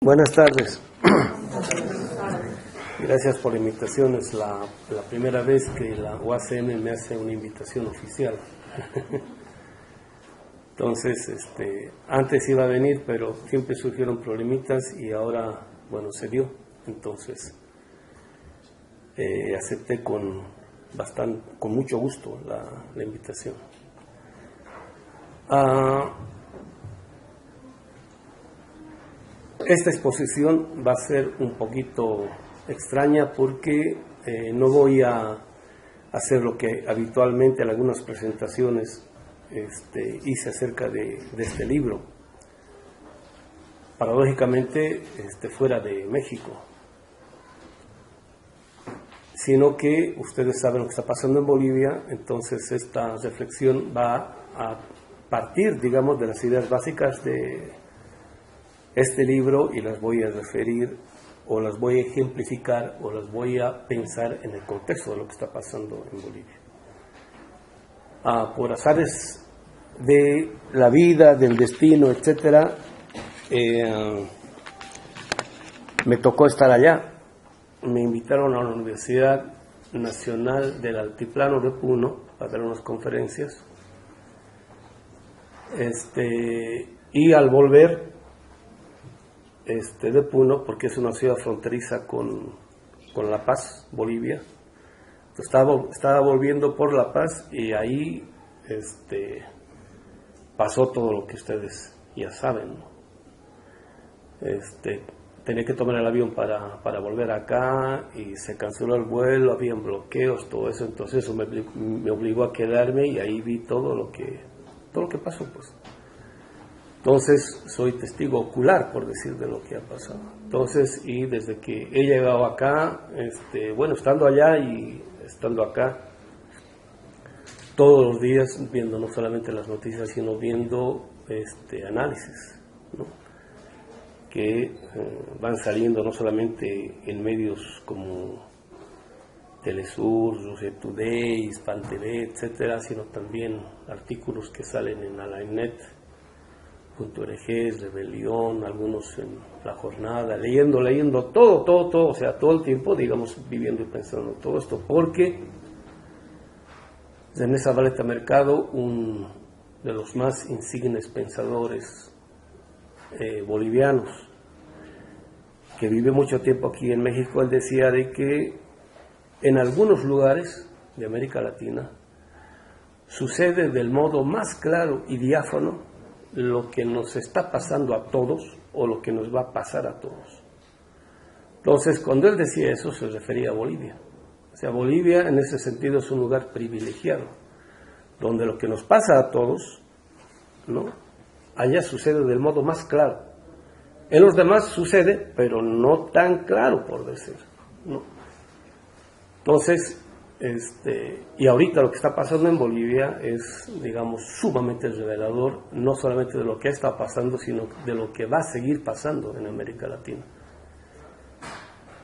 Buenas tardes. Gracias por la invitación. Es la primera vez que la UACM me hace una invitación oficial. Entonces, antes iba a venir, pero siempre surgieron problemitas y ahora, bueno, se dio. Entonces, acepté con mucho gusto la invitación. Esta exposición va a ser un poquito extraña porque no voy a hacer lo que habitualmente en algunas presentaciones hice acerca de este libro, paradójicamente fuera de México, sino que ustedes saben lo que está pasando en Bolivia. Entonces esta reflexión va a partir, digamos, de las ideas básicas de este libro y las voy a referir o las voy a ejemplificar o las voy a pensar en el contexto de lo que está pasando en Bolivia. Por azares de la vida, del destino, etcétera, me tocó estar allá. Me invitaron a la Universidad Nacional del Altiplano de Puno para dar unas conferencias. Y al volver de Puno, porque es una ciudad fronteriza con La Paz, Bolivia, estaba volviendo por La Paz y ahí pasó todo lo que ustedes ya saben, ¿no? Tenía que tomar el avión para volver acá y se canceló el vuelo, habían bloqueos, todo eso. Entonces eso me obligó a quedarme y ahí vi todo lo que pasó, pues. Entonces soy testigo ocular, por decir, de lo que ha pasado. Entonces, y desde que he llegado acá, estando allá y estando acá, todos los días viendo no solamente las noticias, sino viendo análisis, ¿no? Que van saliendo no solamente en medios como Telesur, Russia Today, Hispan TV, etcétera, sino también artículos que salen en Alainet.org, Rebelión, algunos en La Jornada, leyendo todo, o sea, todo el tiempo, digamos, viviendo y pensando todo esto, porque René Zavaleta Mercado, un de los más insignes pensadores bolivianos, que vive mucho tiempo aquí en México, él decía de que en algunos lugares de América Latina sucede del modo más claro y diáfano lo que nos está pasando a todos o lo que nos va a pasar a todos. Entonces, cuando él decía eso, se refería a Bolivia. O sea, Bolivia en ese sentido es un lugar privilegiado, donde lo que nos pasa a todos, ¿no?, allá sucede del modo más claro. En los demás sucede, pero no tan claro, por decir, ¿no? Entonces, y ahorita lo que está pasando en Bolivia es, digamos, sumamente revelador, no solamente de lo que está pasando, sino de lo que va a seguir pasando en América Latina.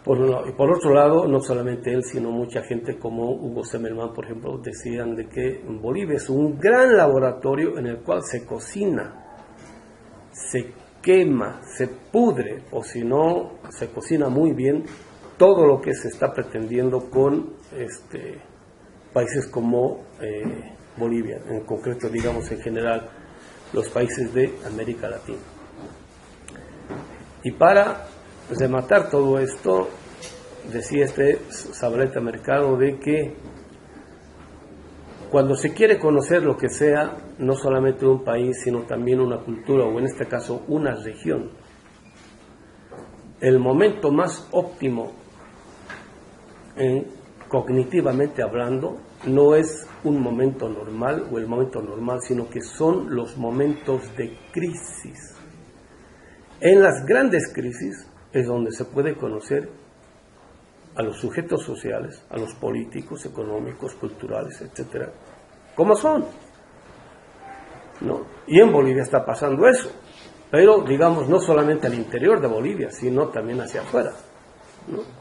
Y por otro lado, no solamente él, sino mucha gente como Hugo Semelman, por ejemplo, decían de que Bolivia es un gran laboratorio en el cual se cocina, se quema, se pudre, o si no, se cocina muy bien todo lo que se está pretendiendo con países como Bolivia, en concreto, digamos, en general, los países de América Latina. Y para rematar todo esto, decía Zavaleta Mercado de que cuando se quiere conocer lo que sea, no solamente un país, sino también una cultura, o en este caso una región, el momento más óptimo, cognitivamente hablando, no es un momento normal o el momento normal, sino que son los momentos de crisis. En las grandes crisis es donde se puede conocer a los sujetos sociales, a los políticos, económicos, culturales, etcétera, cómo son, ¿no? Y en Bolivia está pasando eso, pero digamos no solamente al interior de Bolivia, sino también hacia afuera, ¿no?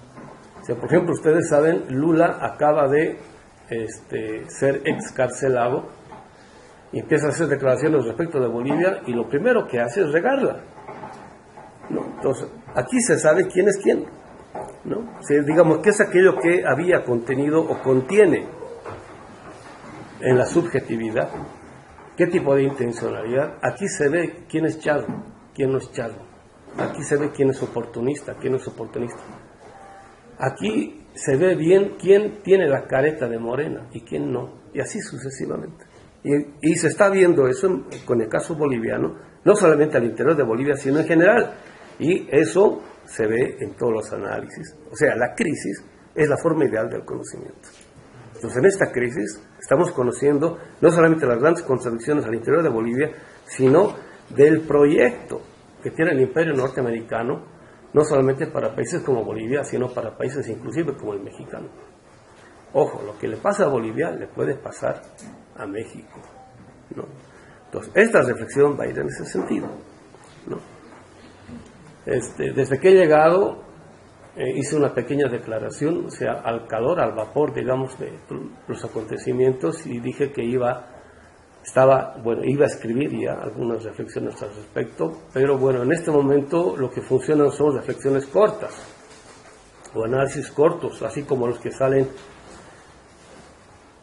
O sea, por ejemplo, ustedes saben, Lula acaba de ser excarcelado y empieza a hacer declaraciones respecto de Bolivia y lo primero que hace es regarla, ¿no? Entonces, Aquí se sabe quién es quién, ¿no? O sea, digamos, ¿qué es aquello que había contenido o contiene en la subjetividad? ¿Qué tipo de intencionalidad? Aquí se ve quién es charro, quién no es charro. Aquí se ve quién es oportunista, quién no es oportunista. Aquí se ve bien quién tiene la careta de morena y quién no, y así sucesivamente. Y se está viendo eso con el caso boliviano, no solamente al interior de Bolivia, sino en general. Y eso se ve en todos los análisis. O sea, la crisis es la forma ideal del conocimiento. Entonces, en esta crisis estamos conociendo no solamente las grandes contradicciones al interior de Bolivia, sino del proyecto que tiene el imperio norteamericano, no solamente para países como Bolivia, sino para países inclusive como el mexicano. Ojo, lo que le pasa a Bolivia le puede pasar a México, ¿no? Entonces, esta reflexión va a ir en ese sentido, ¿no? Desde que he llegado, hice una pequeña declaración, o sea, al calor, al vapor, digamos, de los acontecimientos, y dije que iba a escribir ya algunas reflexiones al respecto, pero bueno, en este momento lo que funcionan son reflexiones cortas, o análisis cortos, así como los que salen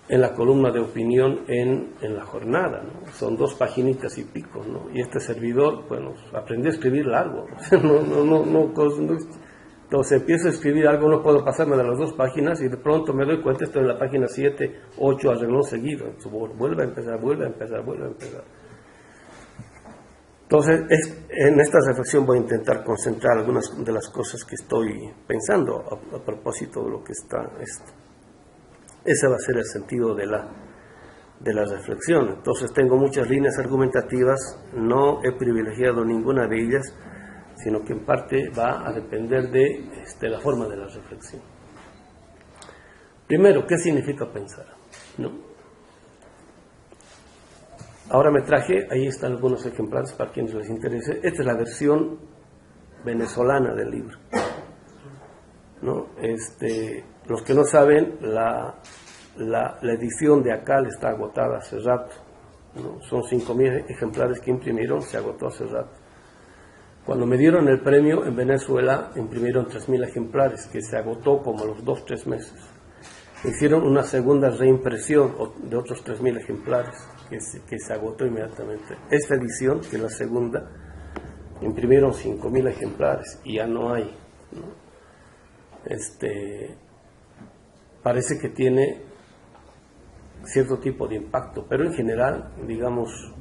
en la columna de opinión en la jornada, ¿no? Son 2 paginitas y pico, ¿no? Y este servidor, bueno, aprendí a escribir largo, entonces empiezo a escribir algo, no puedo pasarme de las 2 páginas y de pronto me doy cuenta, estoy en la página 7, 8 al renglón seguido, entonces vuelve a empezar. Entonces, en esta reflexión voy a intentar concentrar algunas de las cosas que estoy pensando a propósito de lo que está esto. Ese va a ser el sentido de la reflexión. Entonces tengo muchas líneas argumentativas, no he privilegiado ninguna de ellas, sino que en parte va a depender de la forma de la reflexión. Primero, ¿qué significa pensar? ¿No? Ahora me traje, ahí están algunos ejemplares para quienes les interese. Esta es la versión venezolana del libro, ¿no? Los que no saben, la edición de Acal está agotada hace rato, ¿no? Son 5.000 ejemplares que imprimieron, se agotó hace rato. Cuando me dieron el premio en Venezuela, imprimieron 3.000 ejemplares, que se agotó como a los 2-3 meses. Hicieron una segunda reimpresión de otros 3.000 ejemplares, que se agotó inmediatamente. Esta edición, que es la segunda, imprimieron 5.000 ejemplares y ya no hay, ¿no? Parece que tiene cierto tipo de impacto, pero en general, digamos,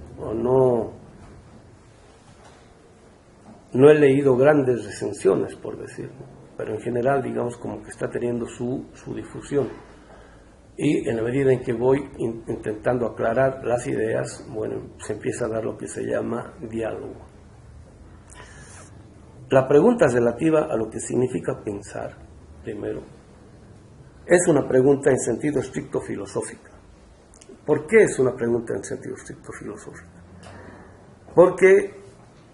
no he leído grandes recensiones, por decirlo, pero en general, digamos, como que está teniendo su difusión. Y en la medida en que voy intentando aclarar las ideas, bueno, se empieza a dar lo que se llama diálogo. La pregunta relativa a lo que significa pensar, primero, es una pregunta en sentido estricto filosófica. ¿Por qué es una pregunta en sentido estricto filosófico? Porque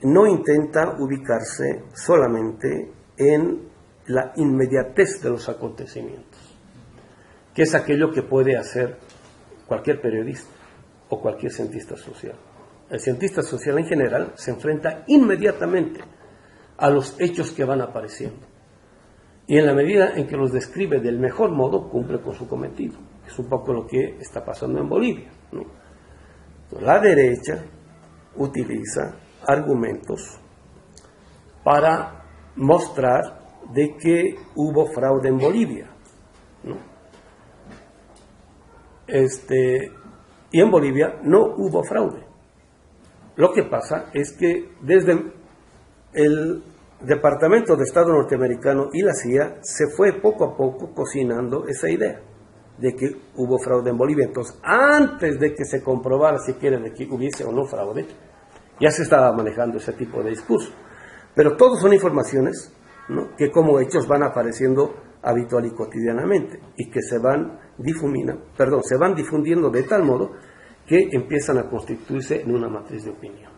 no intenta ubicarse solamente en la inmediatez de los acontecimientos, que es aquello que puede hacer cualquier periodista o cualquier cientista social. El cientista social en general se enfrenta inmediatamente a los hechos que van apareciendo, y en la medida en que los describe del mejor modo, cumple con su cometido. Es un poco lo que está pasando en Bolivia, ¿no? La derecha utiliza argumentos para mostrar de que hubo fraude en Bolivia, ¿no? Y en Bolivia no hubo fraude. Lo que pasa es que desde el Departamento de Estado norteamericano y la CIA se fue poco a poco cocinando esa idea de que hubo fraude en Bolivia. Entonces, antes de que se comprobara siquiera de que hubiese o no fraude, ya se estaba manejando ese tipo de discurso. Pero todos son informaciones, ¿no?, que como hechos van apareciendo habitual y cotidianamente y que se van difundiendo de tal modo que empiezan a constituirse en una matriz de opinión.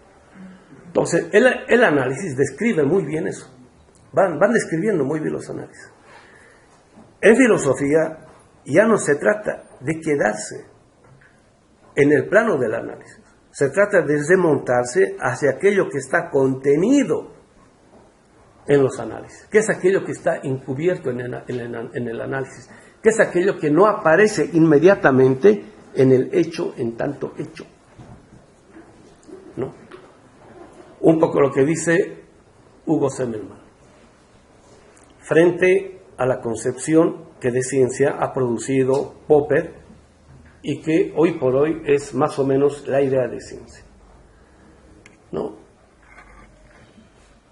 Entonces, el análisis describe muy bien eso. Van describiendo muy bien los análisis. En filosofía ya no se trata de quedarse en el plano del análisis. Se trata de remontarse hacia aquello que está contenido en los análisis? ¿Qué es aquello que está encubierto en el análisis? ¿Qué es aquello que no aparece inmediatamente en el hecho en tanto hecho? ¿No? Un poco lo que dice Hugo Semmelmann frente a la concepción que de ciencia ha producido Popper y que hoy por hoy es más o menos la idea de ciencia, ¿no?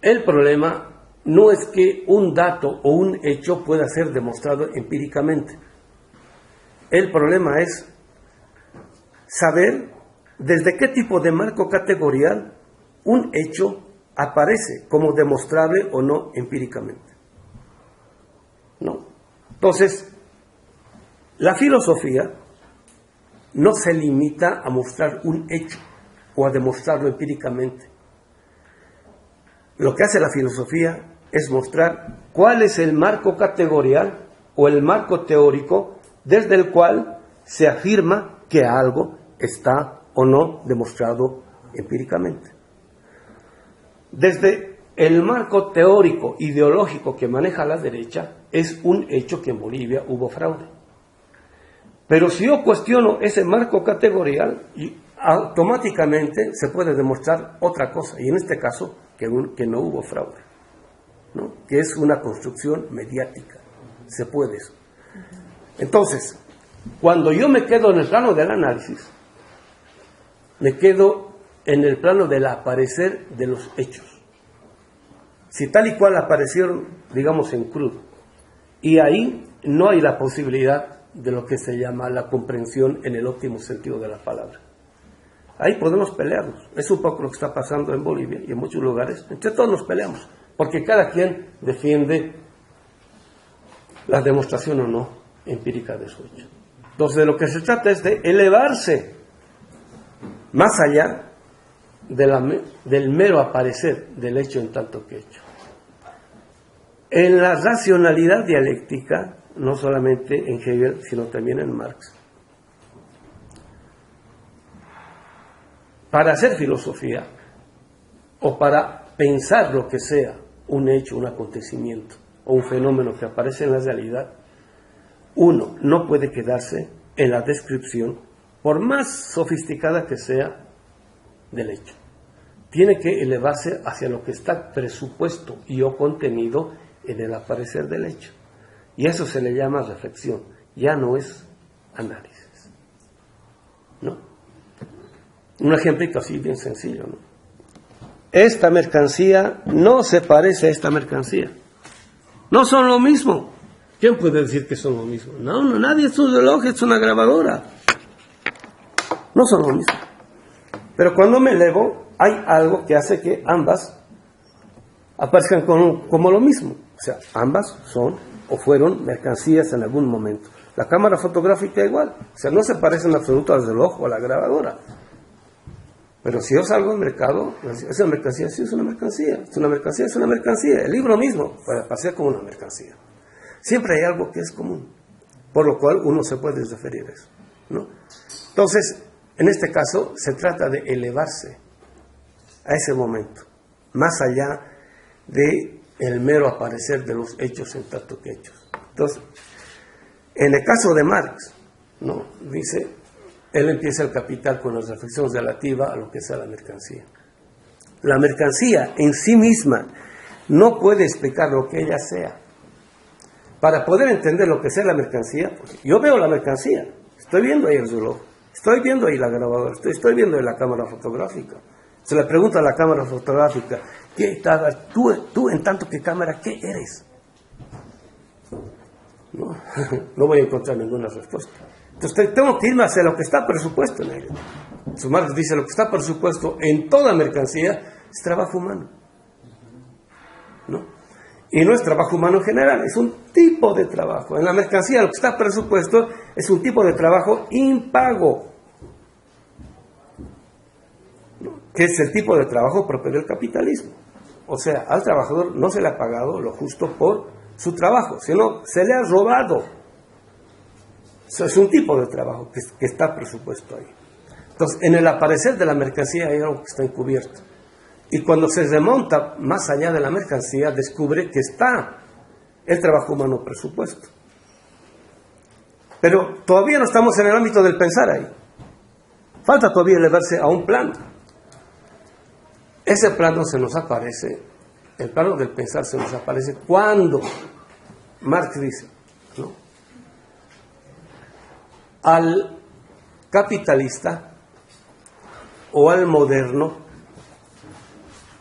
El problema no es que un dato o un hecho pueda ser demostrado empíricamente. El problema es saber desde qué tipo de marco categorial un hecho aparece como demostrable o no empíricamente, ¿no? Entonces, la filosofía no se limita a mostrar un hecho o a demostrarlo empíricamente. Lo que hace la filosofía es mostrar cuál es el marco categorial o el marco teórico desde el cual se afirma que algo está o no demostrado empíricamente. Desde el marco teórico ideológico que maneja la derecha, es un hecho que en Bolivia hubo fraude. Pero si yo cuestiono ese marco categorial, automáticamente se puede demostrar otra cosa, y en este caso que no hubo fraude, ¿no? Que es una construcción mediática. Se puede eso. Entonces, cuando yo me quedo en el plano del análisis, me quedo en el plano del aparecer de los hechos. Si tal y cual aparecieron, digamos, en crudo, y ahí no hay la posibilidad de lo que se llama la comprensión en el óptimo sentido de la palabra. Ahí podemos pelearnos. Es un poco lo que está pasando en Bolivia y en muchos lugares. Entre todos nos peleamos, porque cada quien defiende la demostración o no empírica de su hecho. Entonces, de lo que se trata es de elevarse más allá del mero aparecer del hecho en tanto que hecho. En la racionalidad dialéctica, no solamente en Hegel, sino también en Marx, para hacer filosofía o para pensar lo que sea un hecho, un acontecimiento o un fenómeno que aparece en la realidad, uno no puede quedarse en la descripción, por más sofisticada que sea, del hecho. Tiene que elevarse hacia lo que está presupuesto y o contenido en el aparecer del hecho. Y eso se le llama reflexión, ya no es análisis, ¿no? Un ejemplito así bien sencillo, ¿no? Esta mercancía no se parece a esta mercancía. No son lo mismo. ¿Quién puede decir que son lo mismo? No, nadie. Es un reloj, es una grabadora. No son lo mismo. Pero cuando me elevo, hay algo que hace que ambas aparezcan como lo mismo. O sea, ambas son o fueron mercancías en algún momento. La cámara fotográfica igual. O sea, no se parece en absoluto al reloj o a la grabadora. Pero si yo salgo al mercado, esa mercancía sí es una mercancía. Es una mercancía, es una mercancía. El libro mismo puede pasar como una mercancía. Siempre hay algo que es común, por lo cual uno se puede referir a eso, ¿no? Entonces, en este caso, se trata de elevarse a ese momento, más allá de el mero aparecer de los hechos en tanto que hechos. Entonces, en el caso de Marx, ¿no? Dice, él empieza el Capital con las reflexiones relativas a lo que sea la mercancía. La mercancía en sí misma no puede explicar lo que ella sea. Para poder entender lo que sea la mercancía, yo veo la mercancía, estoy viendo ahí el reloj, estoy viendo ahí la grabadora, estoy viendo ahí la cámara fotográfica. Se le pregunta a la cámara fotográfica, tú en tanto que cámara, ¿qué eres? No voy a encontrar ninguna respuesta. Entonces tengo que irme hacia lo que está presupuesto en ella. Marx dice, lo que está presupuesto en toda mercancía es trabajo humano, ¿no? Y no es trabajo humano en general, es un tipo de trabajo. En la mercancía lo que está presupuesto es un tipo de trabajo impago, ¿no? Que es el tipo de trabajo propio del capitalismo. O sea, al trabajador no se le ha pagado lo justo por su trabajo, sino se le ha robado. Eso es un tipo de trabajo que está presupuesto ahí. Entonces, en el aparecer de la mercancía hay algo que está encubierto. Y cuando se remonta más allá de la mercancía, descubre que está el trabajo humano presupuesto. Pero todavía no estamos en el ámbito del pensar ahí. Falta todavía elevarse a un plano. Ese plano se nos aparece, el plano del pensar se nos aparece cuando Marx dice, ¿no?, al capitalista o al moderno,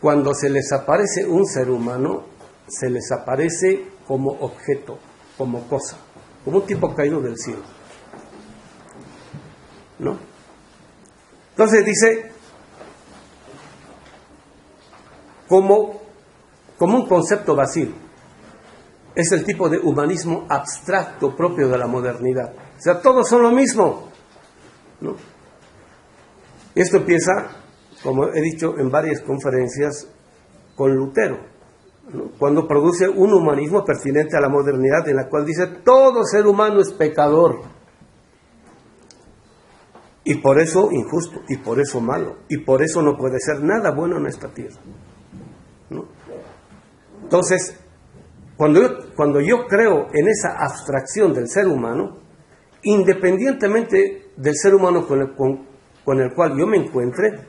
cuando se les aparece un ser humano, se les aparece como objeto, como cosa, como un tipo caído del cielo, ¿no? Entonces dice, como un concepto vacío. Es el tipo de humanismo abstracto propio de la modernidad. O sea, todos son lo mismo, ¿no? Esto empieza, como he dicho en varias conferencias, con Lutero, ¿no?, cuando produce un humanismo pertinente a la modernidad, en la cual dice, todo ser humano es pecador, y por eso injusto, y por eso malo, y por eso no puede ser nada bueno en esta tierra, ¿no? Entonces, cuando yo creo en esa abstracción del ser humano, independientemente del ser humano con el cual yo me encuentre,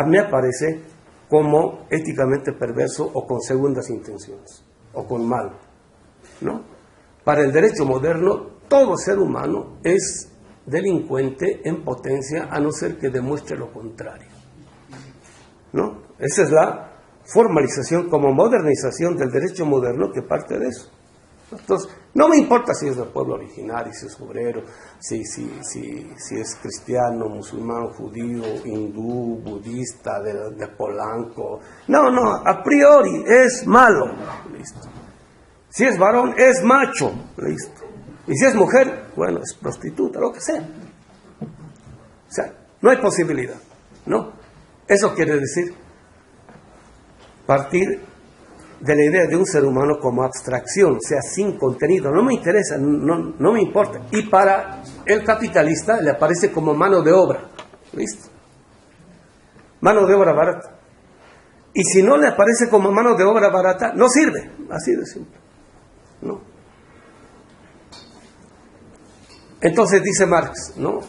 me aparece como éticamente perverso o con segundas intenciones, o con mal, ¿no? Para el derecho moderno, todo ser humano es delincuente en potencia, a no ser que demuestre lo contrario, ¿no? Esa es la formalización como modernización del derecho moderno que parte de eso. Entonces, no me importa si es del pueblo originario, si es obrero, si es cristiano, musulmán, judío, hindú, budista, de Polanco. No, a priori es malo, listo. Si es varón, es macho, listo. Y si es mujer, bueno, es prostituta, lo que sea. O sea, no hay posibilidad, ¿no? Eso quiere decir partir de la idea de un ser humano como abstracción, o sea, sin contenido. No me interesa, no me importa. Y para el capitalista le aparece como mano de obra, ¿listo? Mano de obra barata. Y si no le aparece como mano de obra barata, no sirve, así de simple, ¿no? Entonces dice Marx, ¿no?,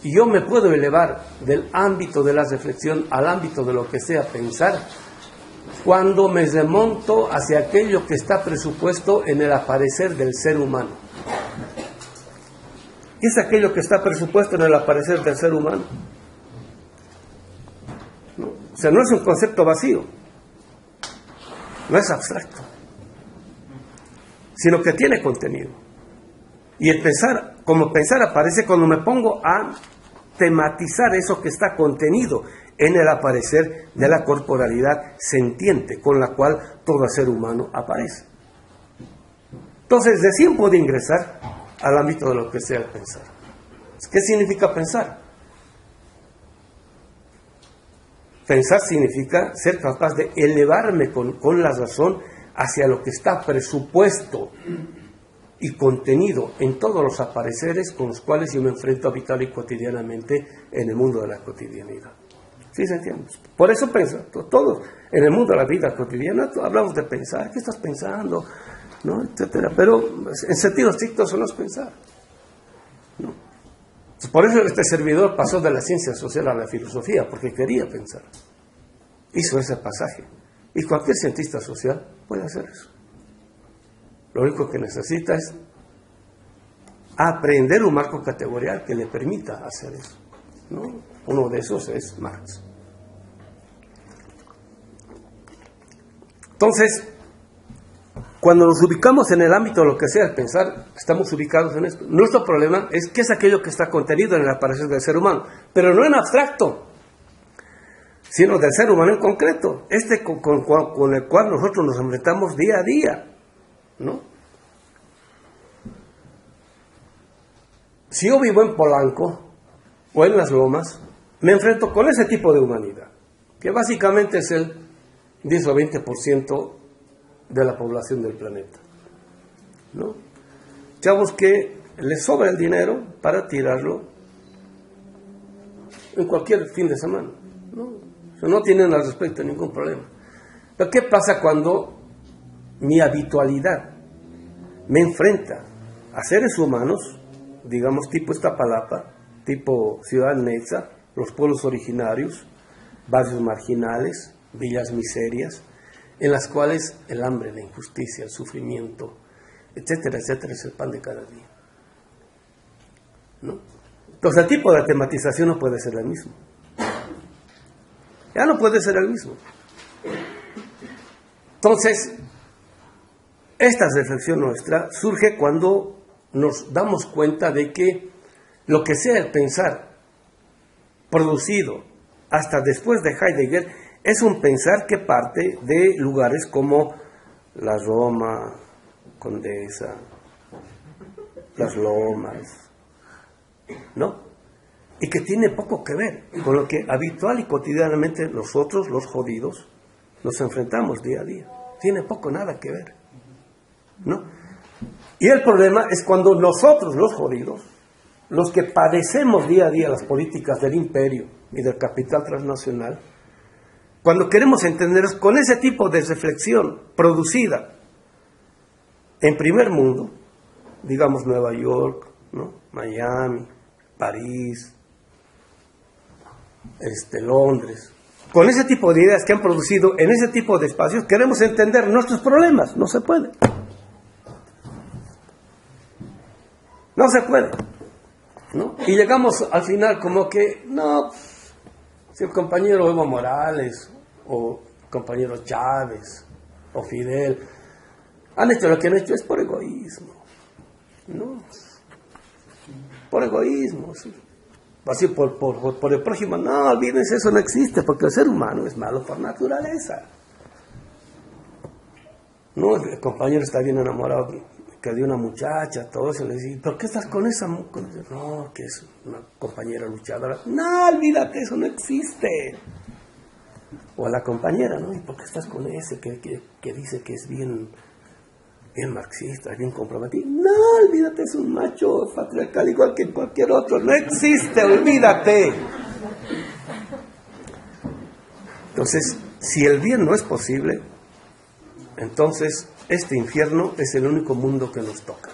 yo me puedo elevar del ámbito de la reflexión al ámbito de lo que sea pensar cuando me remonto hacia aquello que está presupuesto en el aparecer del ser humano. ¿Qué es aquello que está presupuesto en el aparecer del ser humano? ¿No? O sea, no es un concepto vacío, no es abstracto, sino que tiene contenido. Y el pensar, como pensar aparece cuando me pongo a tematizar eso que está contenido en el aparecer de la corporalidad sentiente con la cual todo ser humano aparece. Entonces, recién puede ingresar al ámbito de lo que sea el pensar. ¿Qué significa pensar? Pensar significa ser capaz de elevarme con la razón hacia lo que está presupuesto y contenido en todos los apareceres con los cuales yo me enfrento habitual y cotidianamente en el mundo de la cotidianidad. ¿Sí se entiende? Por eso piensa, todos en el mundo de la vida cotidiana hablamos de pensar, ¿qué estás pensando?, ¿no?, etcétera. Pero en sentido estricto eso no es pensar, ¿no? Por eso este servidor pasó de la ciencia social a la filosofía, porque quería pensar. Hizo ese pasaje. Y cualquier cientista social puede hacer eso. Lo único que necesita es aprender un marco categorial que le permita hacer eso, ¿no? Uno de esos es Marx. Entonces, cuando nos ubicamos en el ámbito de lo que sea el pensar, estamos ubicados en esto. Nuestro problema es qué es aquello que está contenido en el aparecer del ser humano, pero no en abstracto, sino del ser humano en concreto, con el cual nosotros nos enfrentamos día a día, ¿no? Si yo vivo en Polanco o en Las Lomas, me enfrento con ese tipo de humanidad, que básicamente es el 10 o 20% de la población del planeta, ¿no? Chavos que les sobra el dinero para tirarlo en cualquier fin de semana, ¿no? No tienen al respecto ningún problema. Pero ¿qué pasa cuando mi habitualidad me enfrenta a seres humanos, digamos tipo Iztapalapa, tipo Ciudad Neza, los pueblos originarios, barrios marginales, villas miserias, en las cuales el hambre, la injusticia, el sufrimiento, etcétera, etcétera, es el pan de cada día, ¿no? Entonces el tipo de tematización no puede ser el mismo. Ya no puede ser el mismo. Entonces, esta reflexión nuestra surge cuando nos damos cuenta de que lo que sea el pensar producido hasta después de Heidegger es un pensar que parte de lugares como la Roma Condesa, las Lomas, ¿no? Y que tiene poco que ver con lo que habitual y cotidianamente nosotros, los jodidos, nos enfrentamos día a día. Tiene poco, nada que ver, ¿no? Y el problema es cuando nosotros, los jodidos, los que padecemos día a día las políticas del imperio y del capital transnacional, cuando queremos entendernos con ese tipo de reflexión producida en primer mundo, digamos Nueva York, ¿no? Miami, París, Londres, con ese tipo de ideas que han producido en ese tipo de espacios, queremos entender nuestros problemas. No se puede. No se puede, ¿no? Y llegamos al final como que, no, si el compañero Evo Morales, o el compañero Chávez, o Fidel, han hecho lo que han hecho es por egoísmo, ¿no? Por egoísmo, sí. Así por el prójimo, no, olvídense, eso no existe, porque el ser humano es malo por naturaleza. No, el compañero está bien enamorado que de una muchacha, todo eso, le dice, ¿por qué estás con esa mujer? No, que es una compañera luchadora. No, olvídate, eso no existe. O a la compañera, ¿no? ¿Y por qué estás con ese que dice que es bien marxista, bien comprometido? No, olvídate, es un macho patriarcal igual que cualquier otro. No existe, olvídate. Entonces, si el bien no es posible, entonces este infierno es el único mundo que nos toca.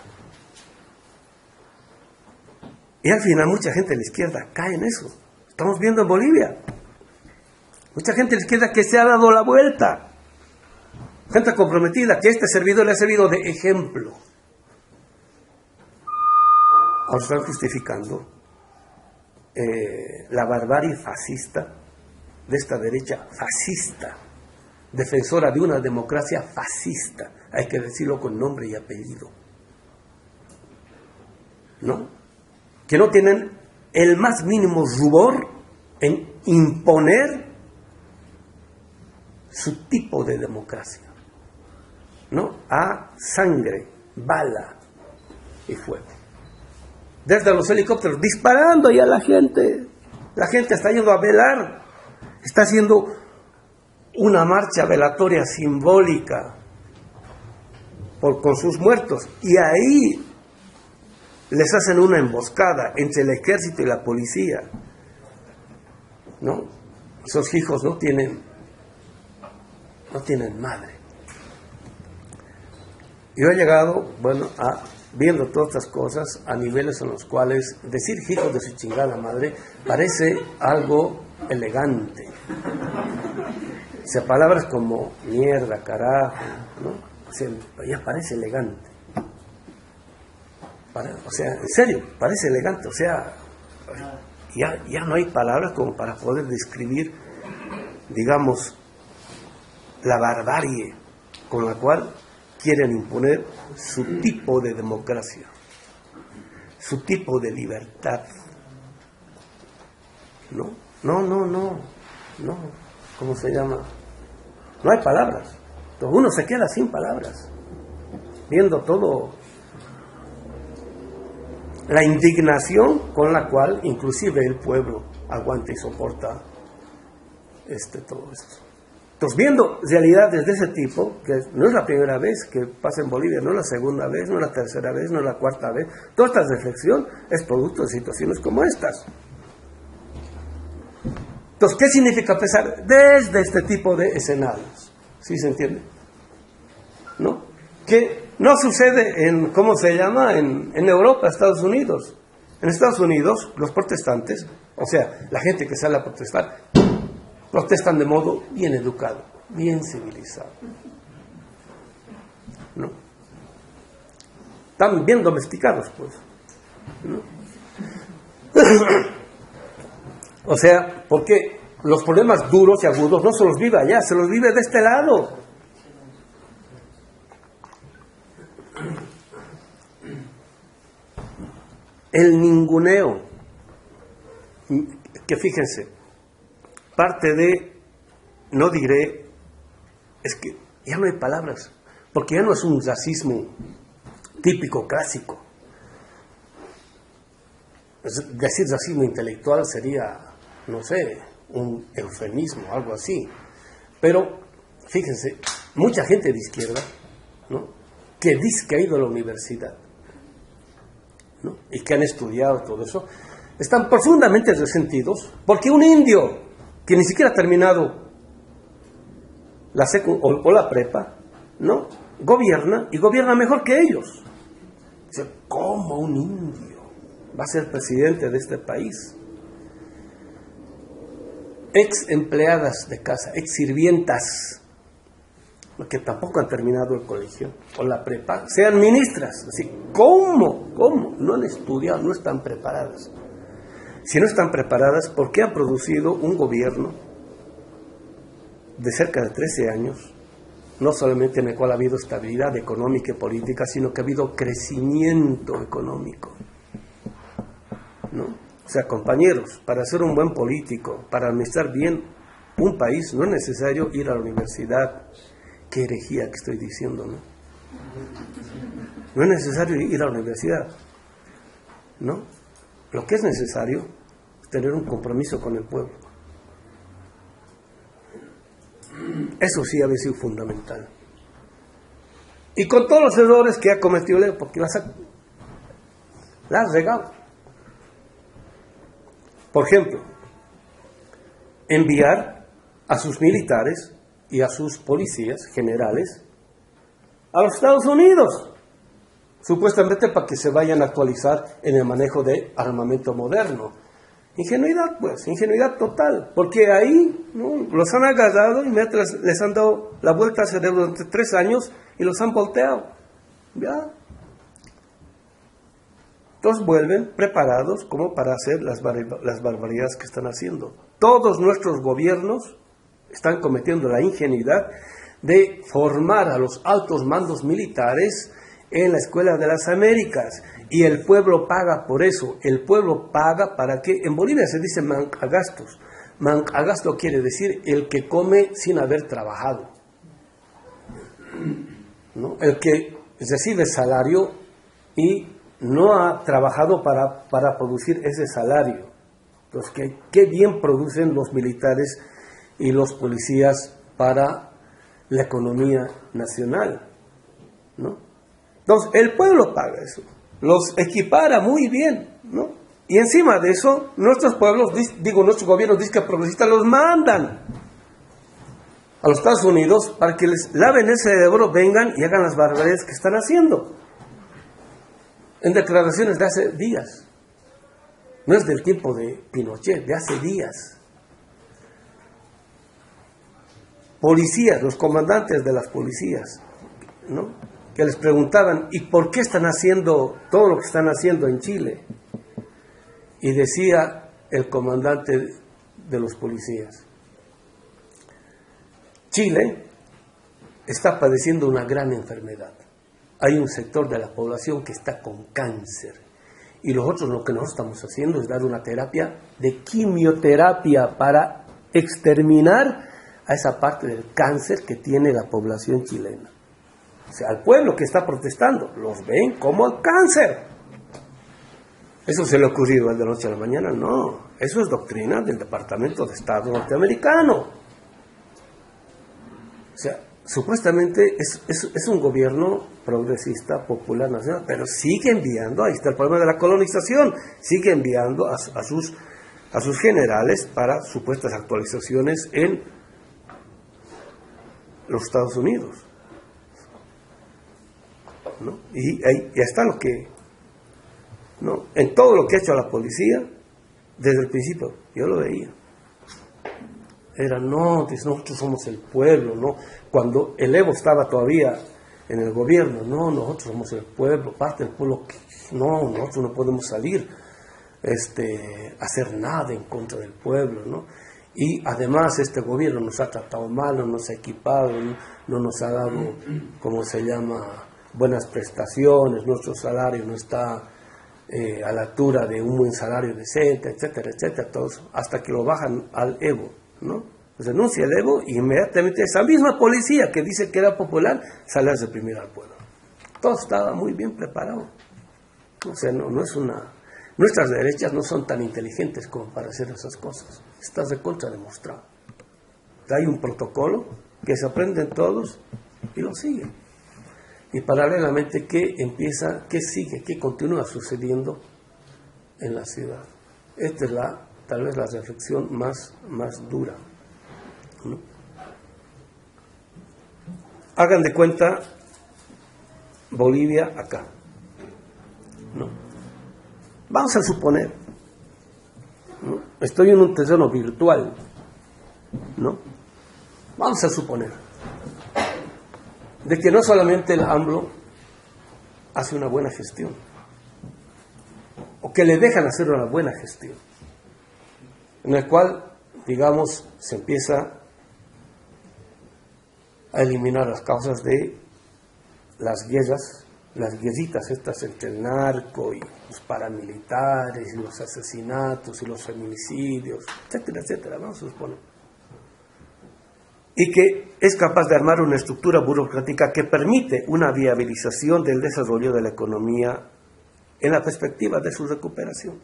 Y al final mucha gente de la izquierda cae en eso. Estamos viendo en Bolivia. Mucha gente de la izquierda que se ha dado la vuelta. Gente comprometida, que este servidor le ha servido de ejemplo. Ahora están justificando la barbarie fascista de esta derecha fascista, defensora de una democracia fascista, hay que decirlo con nombre y apellido, ¿no? Que no tienen el más mínimo rubor en imponer su tipo de democracia, ¿no? A sangre, bala y fuego. Desde los helicópteros disparando ya a la gente está yendo a velar, está haciendo una marcha velatoria simbólica con sus muertos, y ahí les hacen una emboscada entre el ejército y la policía, ¿no? Esos hijos no tienen madre. Yo he llegado, viendo todas estas cosas, a niveles en los cuales decir hijos de su chingada madre parece algo elegante. O sea, palabras como mierda, carajo, ¿no? O sea, ya parece elegante. O sea, en serio, parece elegante. O sea, ya no hay palabras como para poder describir, digamos, la barbarie con la cual quieren imponer su tipo de democracia, su tipo de libertad. No, ¿cómo se llama? No hay palabras. Entonces uno se queda sin palabras, viendo todo, la indignación con la cual inclusive el pueblo aguanta y soporta todo esto. Entonces, viendo realidades de ese tipo, que no es la primera vez que pasa en Bolivia, no es la segunda vez, no es la tercera vez, no es la cuarta vez, toda esta reflexión es producto de situaciones como estas. Entonces, ¿qué significa pesar? Desde este tipo de escenarios. ¿Sí se entiende? ¿No? Que no sucede en, ¿cómo se llama? En Europa, Estados Unidos. En Estados Unidos, los protestantes, o sea, la gente que sale a protestar, protestan de modo bien educado, bien civilizado. ¿No? Están bien domesticados, pues. ¿No? O sea, porque los problemas duros y agudos no se los vive allá, se los vive de este lado. El ninguneo, que fíjense, parte de, no diré, es que ya no hay palabras, porque ya no es un racismo típico, clásico. Decir racismo intelectual sería, no sé, un eufemismo, algo así. Pero, fíjense, mucha gente de izquierda, ¿no?, que dice que ha ido a la universidad, ¿no?, y que han estudiado todo eso, están profundamente resentidos porque un indio que ni siquiera ha terminado la o la prepa, ¿no?, gobierna, y gobierna mejor que ellos. Dice, ¿cómo un indio va a ser presidente de este país? Ex empleadas de casa, ex sirvientas, que tampoco han terminado el colegio o la prepa, sean ministras. Así, ¿cómo? No han estudiado, no están preparadas. Si no están preparadas, ¿por qué han producido un gobierno de cerca de 13 años? No solamente en el cual ha habido estabilidad económica y política, sino que ha habido crecimiento económico, ¿no? O sea, compañeros, para ser un buen político, para administrar bien un país, no es necesario ir a la universidad. Qué herejía que estoy diciendo, ¿no? No es necesario ir a la universidad, ¿no? Lo que es necesario es tener un compromiso con el pueblo. Eso sí ha sido fundamental. Y con todos los errores que ha cometido Leo, porque la has regado. Por ejemplo, enviar a sus militares y a sus policías generales a los Estados Unidos, supuestamente para que se vayan a actualizar en el manejo de armamento moderno. Ingenuidad, pues, ingenuidad total, porque ahí, ¿no?, los han agarrado y les han dado la vuelta al cerebro durante 3 años y los han volteado. ¿Ya? Entonces vuelven preparados como para hacer las barbaridades que están haciendo. Todos nuestros gobiernos están cometiendo la ingenuidad de formar a los altos mandos militares en la Escuela de las Américas, y el pueblo paga por eso. El pueblo paga para que, en Bolivia se dice mancagastos. Mancagasto quiere decir el que come sin haber trabajado, ¿no? El que recibe salario y no ha trabajado para producir ese salario. Entonces, qué bien producen los militares y los policías para la economía nacional, ¿no? Entonces, el pueblo paga eso, los equipara muy bien, ¿no? Y encima de eso, nuestros pueblos, nuestros gobiernos progresistas los mandan a los Estados Unidos para que les laven el cerebro, vengan y hagan las barbaridades que están haciendo. En declaraciones de hace días, no es del tiempo de Pinochet, de hace días. Policías, los comandantes de las policías, ¿no?, que les preguntaban, ¿y por qué están haciendo todo lo que están haciendo en Chile? Y decía el comandante de los policías, Chile está padeciendo una gran enfermedad. Hay un sector de la población que está con cáncer. Y nosotros lo que nosotros estamos haciendo es dar una terapia de quimioterapia para exterminar a esa parte del cáncer que tiene la población chilena. O sea, al pueblo que está protestando, los ven como el cáncer. ¿Eso se le ha ocurrido de la noche a la mañana? No, eso es doctrina del Departamento de Estado norteamericano. O sea, supuestamente es un gobierno progresista, popular, nacional, pero sigue enviando, ahí está el problema de la colonización, sigue enviando a sus a sus generales para supuestas actualizaciones en los Estados Unidos, ¿no? Y ahí ya está lo que, ¿no? En todo lo que ha hecho la policía, desde el principio, yo lo veía. Era, no, nosotros somos el pueblo, ¿no? Cuando el Evo estaba todavía en el gobierno, no, nosotros somos el pueblo, parte del pueblo, no, nosotros no podemos salir a hacer nada en contra del pueblo, ¿no? Y además este gobierno nos ha tratado mal, no nos ha equipado, no nos ha dado, ¿cómo se llama?, buenas prestaciones, nuestro salario no está a la altura de un buen salario decente, etcétera, etcétera, todos, hasta que lo bajan al Evo, ¿no? Renuncia el Evo y inmediatamente esa misma policía que dice que era popular sale a reprimir al pueblo. Todo estaba muy bien preparado. O sea, no es una... Nuestras derechas no son tan inteligentes como para hacer esas cosas. Está recontra demostrado. Hay un protocolo que se aprenden todos y lo siguen. Y paralelamente, ¿qué sigue? ¿Qué continúa sucediendo en la ciudad? Esta es tal vez la reflexión más dura, ¿no? Hagan de cuenta Bolivia acá, ¿no? Vamos a suponer, ¿no? Estoy en un terreno virtual, ¿no? Vamos a suponer de que no solamente el AMLO hace una buena gestión, o que le dejan hacer una buena gestión, en el cual, digamos, se empieza a eliminar las causas de las guerritas estas entre el narco y los paramilitares y los asesinatos y los feminicidios, etcétera, etcétera, vamos a suponer. Y que es capaz de armar una estructura burocrática que permite una viabilización del desarrollo de la economía en la perspectiva de su recuperación.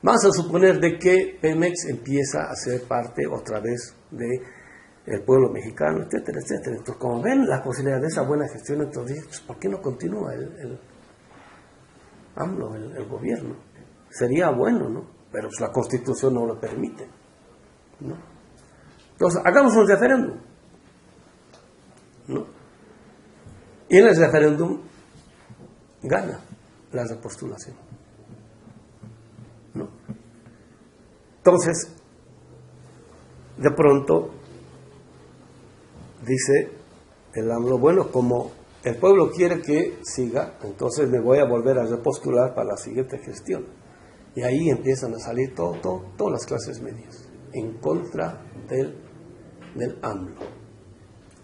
Vamos a suponer de que Pemex empieza a ser parte otra vez del pueblo mexicano, etcétera, etcétera. Entonces, como ven la posibilidad de esa buena gestión, entonces, pues, ¿por qué no continúa el AMLO, el gobierno? Sería bueno, ¿no? Pero pues, la Constitución no lo permite, ¿no? Entonces, hagamos un referéndum, ¿no? Y en el referéndum gana la repostulación, ¿no? Entonces, de pronto dice el AMLO, bueno, como el pueblo quiere que siga, entonces me voy a volver a repostular para la siguiente gestión. Y ahí empiezan a salir todas las clases medias en contra del AMLO,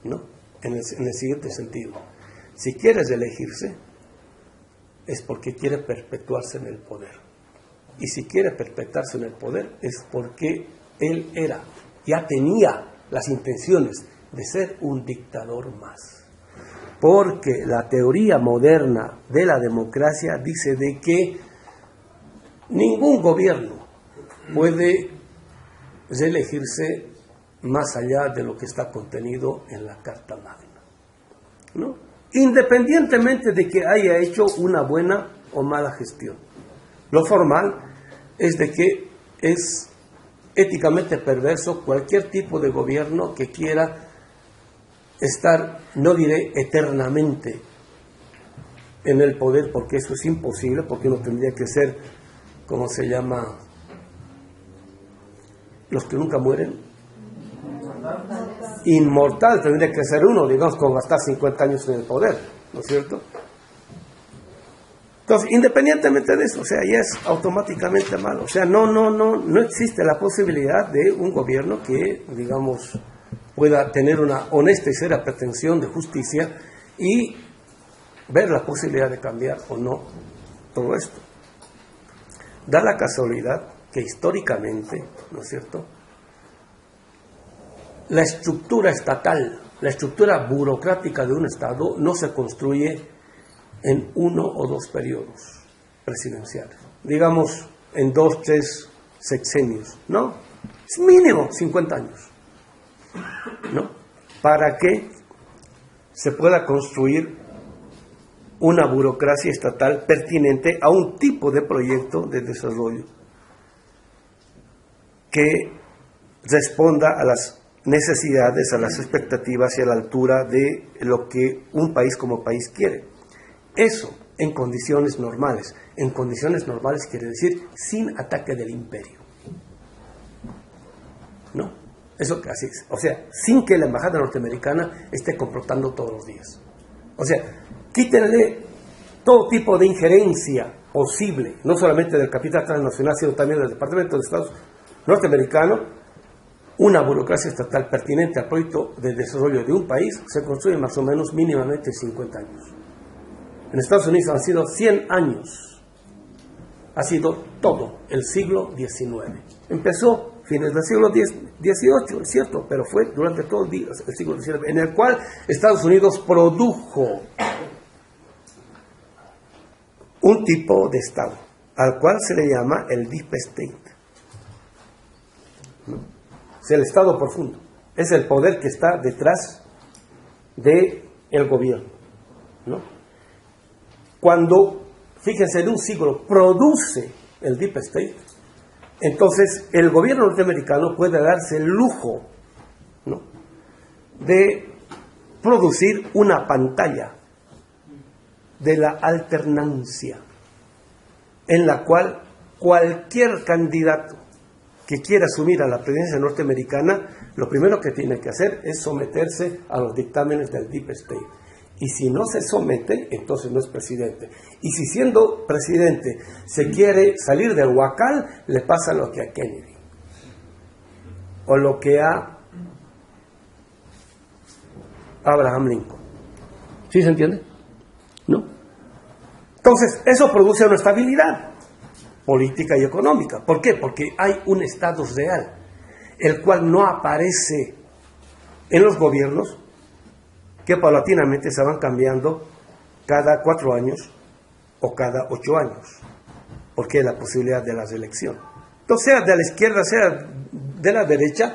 ¿no? En el siguiente sentido, si quiere reelegirse es porque quiere perpetuarse en el poder, y si quiere perpetuarse en el poder es porque él ya tenía las intenciones de ser un dictador más, porque la teoría moderna de la democracia dice de que ningún gobierno puede reelegirse más allá de lo que está contenido en la Carta Magna, ¿no? Independientemente de que haya hecho una buena o mala gestión. Lo formal es de que es éticamente perverso cualquier tipo de gobierno que quiera estar, no diré eternamente, en el poder, porque eso es imposible, porque uno tendría que ser, ¿cómo se llama?, los que nunca mueren, inmortal, tendría que ser uno, digamos, con gastar 50 años en el poder, ¿no es cierto? Entonces, independientemente de eso, o sea, ya es automáticamente malo. O sea, no existe la posibilidad de un gobierno que, digamos, pueda tener una honesta y seria pretensión de justicia y ver la posibilidad de cambiar o no todo esto. Da la casualidad que históricamente, ¿no es cierto?, la estructura estatal, la estructura burocrática de un Estado no se construye en 1 o 2 periodos presidenciales, digamos en 2, 3 sexenios, ¿no? Es mínimo 50 años, ¿no? Para que se pueda construir una burocracia estatal pertinente a un tipo de proyecto de desarrollo. que responda a las necesidades, a las expectativas y a la altura de lo que un país como país quiere. Eso en condiciones normales. En condiciones normales quiere decir sin ataque del imperio. ¿No? Eso casi es. O sea, sin que la embajada norteamericana esté confrontando todos los días. O sea, quítenle todo tipo de injerencia posible, no solamente del capital transnacional, sino también del Departamento de Estado norteamericano. Una burocracia estatal pertinente al proyecto de desarrollo de un país se construye más o menos mínimamente 50 años. En Estados Unidos han sido 100 años. Ha sido todo el siglo XIX. Empezó fines del siglo XVIII, es cierto, pero fue durante todo el siglo XIX, en el cual Estados Unidos produjo un tipo de Estado, al cual se le llama el Deep State. ¿No? Es el Estado profundo, es el poder que está detrás del gobierno. ¿No? Cuando, fíjense, en un siglo produce el Deep State, entonces el gobierno norteamericano puede darse el lujo, ¿no?, de producir una pantalla de la alternancia, en la cual cualquier candidato que quiera asumir a la presidencia norteamericana, lo primero que tiene que hacer es someterse a los dictámenes del Deep State. Y si no se somete, entonces no es presidente. Y si siendo presidente se quiere salir del huacal, le pasa lo que a Kennedy. O lo que a Abraham Lincoln. ¿Sí se entiende? ¿No? Entonces, eso produce una estabilidad política y económica. ¿Por qué? Porque hay un Estado real, el cual no aparece en los gobiernos, que paulatinamente se van cambiando cada 4 años o cada 8 años, porque hay la posibilidad de la reelección. Entonces, sea de la izquierda, sea de la derecha,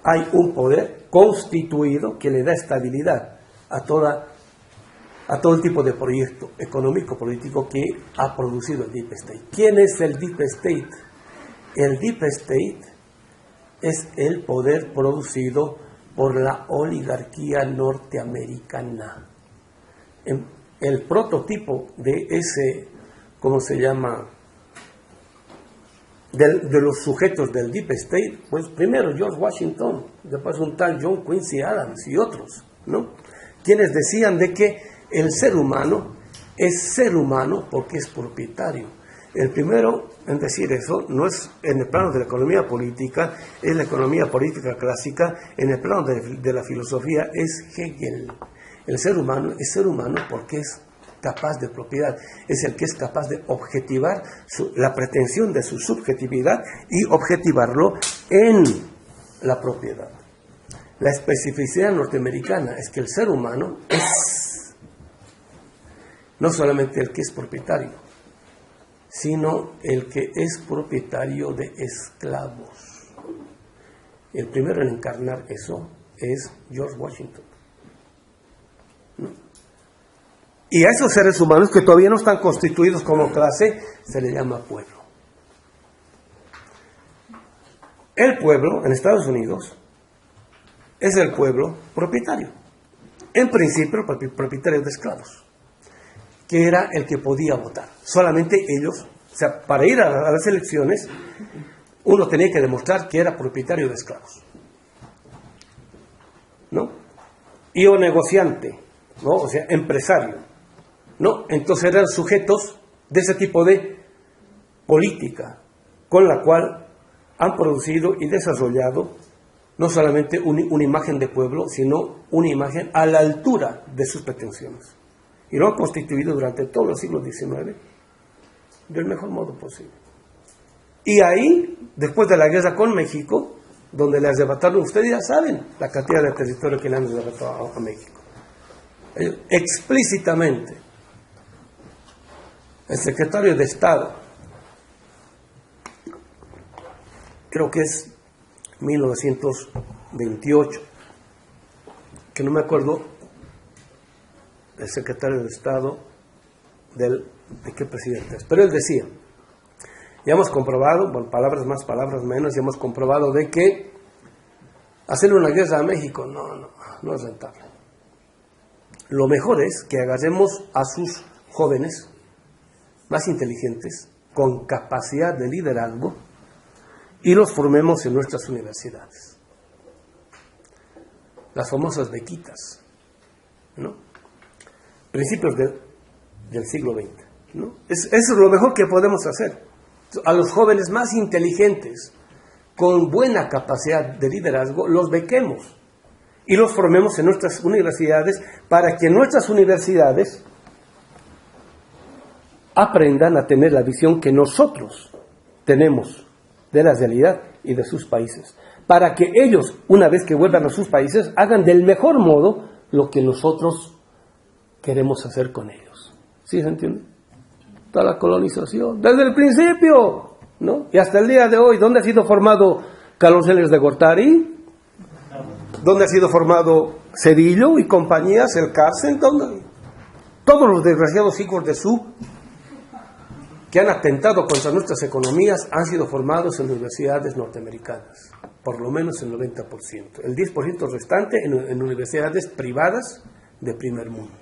hay un poder constituido que le da estabilidad a todo el tipo de proyecto económico, político que ha producido el Deep State. ¿Quién es el Deep State? El Deep State es el poder producido por la oligarquía norteamericana. El prototipo de ese, ¿cómo se llama?, de los sujetos del Deep State, pues primero George Washington, después un tal John Quincy Adams y otros, ¿no?, quienes decían de que el ser humano es ser humano porque es propietario. El primero en decir eso no es en el plano de la economía política, es la economía política clásica. En el plano de la filosofía es Hegel. El ser humano es ser humano porque es capaz de propiedad, es el que es capaz de objetivar la pretensión de su subjetividad y objetivarlo en la propiedad. La especificidad norteamericana es que el ser humano es no solamente el que es propietario, sino el que es propietario de esclavos. El primero en encarnar eso es George Washington, ¿no? Y a esos seres humanos que todavía no están constituidos como clase, se le llama pueblo. El pueblo en Estados Unidos es el pueblo propietario, en principio propietario de esclavos, que era el que podía votar. Solamente ellos, o sea, para ir a las elecciones, uno tenía que demostrar que era propietario de esclavos, ¿no? Y o negociante, ¿no? O sea, empresario, ¿no? Entonces eran sujetos de ese tipo de política, con la cual han producido y desarrollado no solamente una imagen de pueblo, sino una imagen a la altura de sus pretensiones. Y lo han constituido durante todo el siglo XIX del mejor modo posible. Y ahí, después de la guerra con México, donde le arrebataron, ustedes ya saben la cantidad de territorio que le han arrebatado a México. Explícitamente, el secretario de Estado, creo que es 1928, que no me acuerdo el secretario de Estado de qué presidente es, pero él decía Ya hemos comprobado, bueno, palabras más, palabras menos, ya hemos comprobado de que hacerle una guerra a México no es rentable. Lo mejor es que agarremos a sus jóvenes más inteligentes, con capacidad de liderazgo, y los formemos en nuestras universidades. Las famosas bequitas, ¿no? Principios del siglo XX, ¿no? Eso es lo mejor que podemos hacer. A los jóvenes más inteligentes, con buena capacidad de liderazgo, los bequemos y los formemos en nuestras universidades para que nuestras universidades aprendan a tener la visión que nosotros tenemos de la realidad y de sus países, para que ellos, una vez que vuelvan a sus países, hagan del mejor modo lo que nosotros queremos hacer con ellos. ¿Sí se entiende? Toda la colonización, desde el principio, ¿no? Y hasta el día de hoy, ¿dónde ha sido formado Carlos Heller de Gortari? ¿Dónde ha sido formado Cedillo y compañías, el Carcen? ¿Dónde? Todos los desgraciados hijos de su que han atentado contra nuestras economías han sido formados en universidades norteamericanas, por lo menos el 90%. El 10% restante en universidades privadas de primer mundo,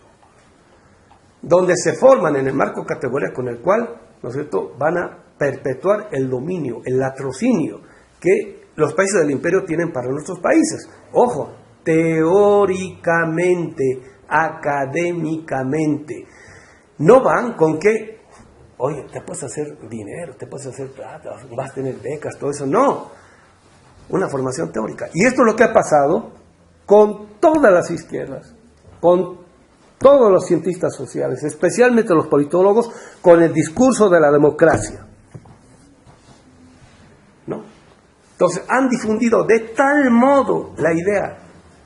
donde se forman en el marco categoría con el cual, ¿no es cierto?, van a perpetuar el dominio, el latrocinio que los países del imperio tienen para nuestros países. Ojo, teóricamente, académicamente, no van con que, oye, te puedes hacer dinero, te puedes hacer plata, vas a tener becas, todo eso. No, una formación teórica. Y esto es lo que ha pasado con todas las izquierdas, con todos los cientistas sociales, especialmente los politólogos, con el discurso de la democracia, ¿no? Entonces, han difundido de tal modo la idea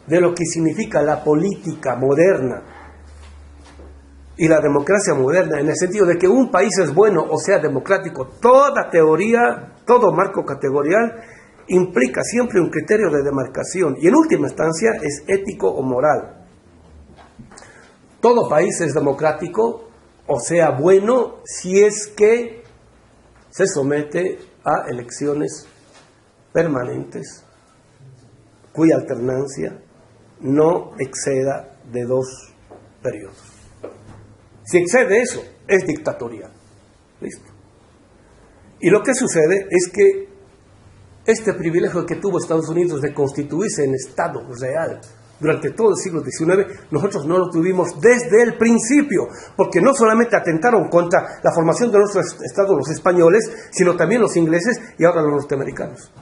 de lo que significa la política moderna y la democracia moderna, en el sentido de que un país es bueno o sea democrático. Toda teoría, todo marco categorial implica siempre un criterio de demarcación y en última instancia es ético o moral. Todo país es democrático o sea bueno si es que se somete a elecciones permanentes cuya alternancia no exceda de 2 periodos. Si excede eso, es dictatorial. ¿Listo? Y lo que sucede es que este privilegio que tuvo Estados Unidos de constituirse en Estado real durante todo el siglo XIX, nosotros no lo tuvimos desde el principio, porque no solamente atentaron contra la formación de nuestro Estado los españoles, sino también los ingleses y ahora los norteamericanos.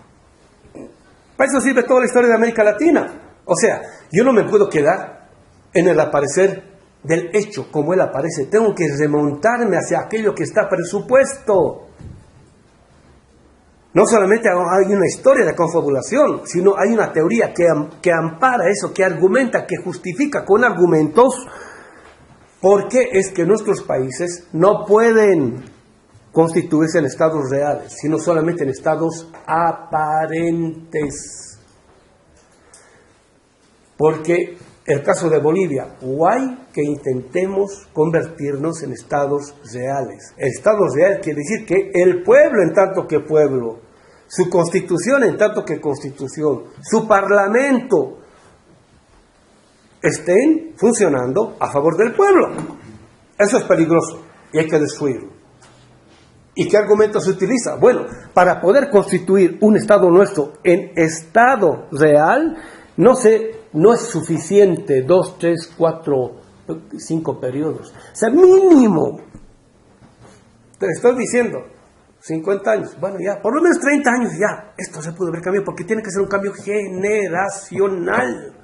Para eso sirve toda la historia de América Latina. O sea, yo no me puedo quedar en el aparecer del hecho como él aparece, tengo que remontarme hacia aquello que está presupuesto. No solamente hay una historia de confabulación, sino hay una teoría que ampara eso, que argumenta, que justifica con argumentos por qué es que nuestros países no pueden constituirse en estados reales, sino solamente en estados aparentes. Porque el caso de Bolivia, guay que intentemos convertirnos en estados reales. El estado real quiere decir que el pueblo en tanto que pueblo, su constitución en tanto que constitución, su parlamento estén funcionando a favor del pueblo. Eso es peligroso y hay que destruirlo. ¿Y qué argumento se utiliza? Bueno, para poder constituir un estado nuestro en estado real, no es suficiente 2, 3, 4, 5 periodos. O sea, mínimo, te estoy diciendo, 50 años. Bueno, ya, por lo menos 30 años ya. Esto se puede haber cambiado porque tiene que ser un cambio generacional.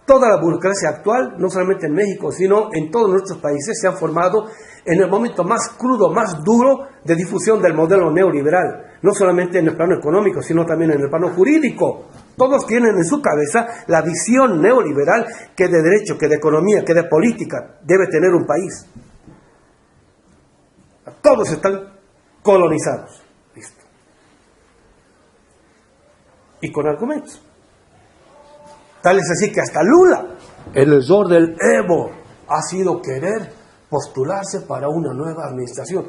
Toda la burocracia actual, no solamente en México, sino en todos nuestros países, se han formado en el momento más crudo, más duro de difusión del modelo neoliberal. No solamente en el plano económico, sino también en el plano jurídico. Todos tienen en su cabeza la visión neoliberal que de derecho, que de economía, que de política debe tener un país. Todos están colonizados. Listo. Y con argumentos. Tal es así que hasta Lula, el error del Evo, ha sido querer postularse para una nueva administración.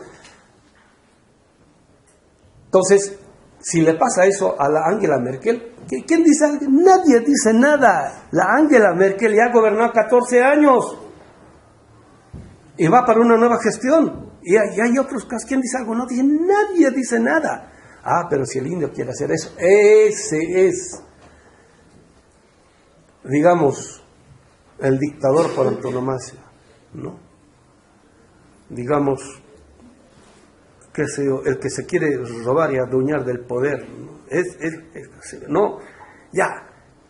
Entonces, si le pasa eso a la Angela Merkel, ¿quién dice algo? Nadie dice nada. La Angela Merkel ya gobernó 14 años y va para una nueva gestión. Y hay otros casos. ¿Quién dice algo? No dice, nadie dice nada. Ah, pero si el indio quiere hacer eso, ese es, digamos, el dictador por antonomasia, ¿no? Digamos, qué sé yo, el que se quiere robar y adueñar del poder, ¿no? No, ya,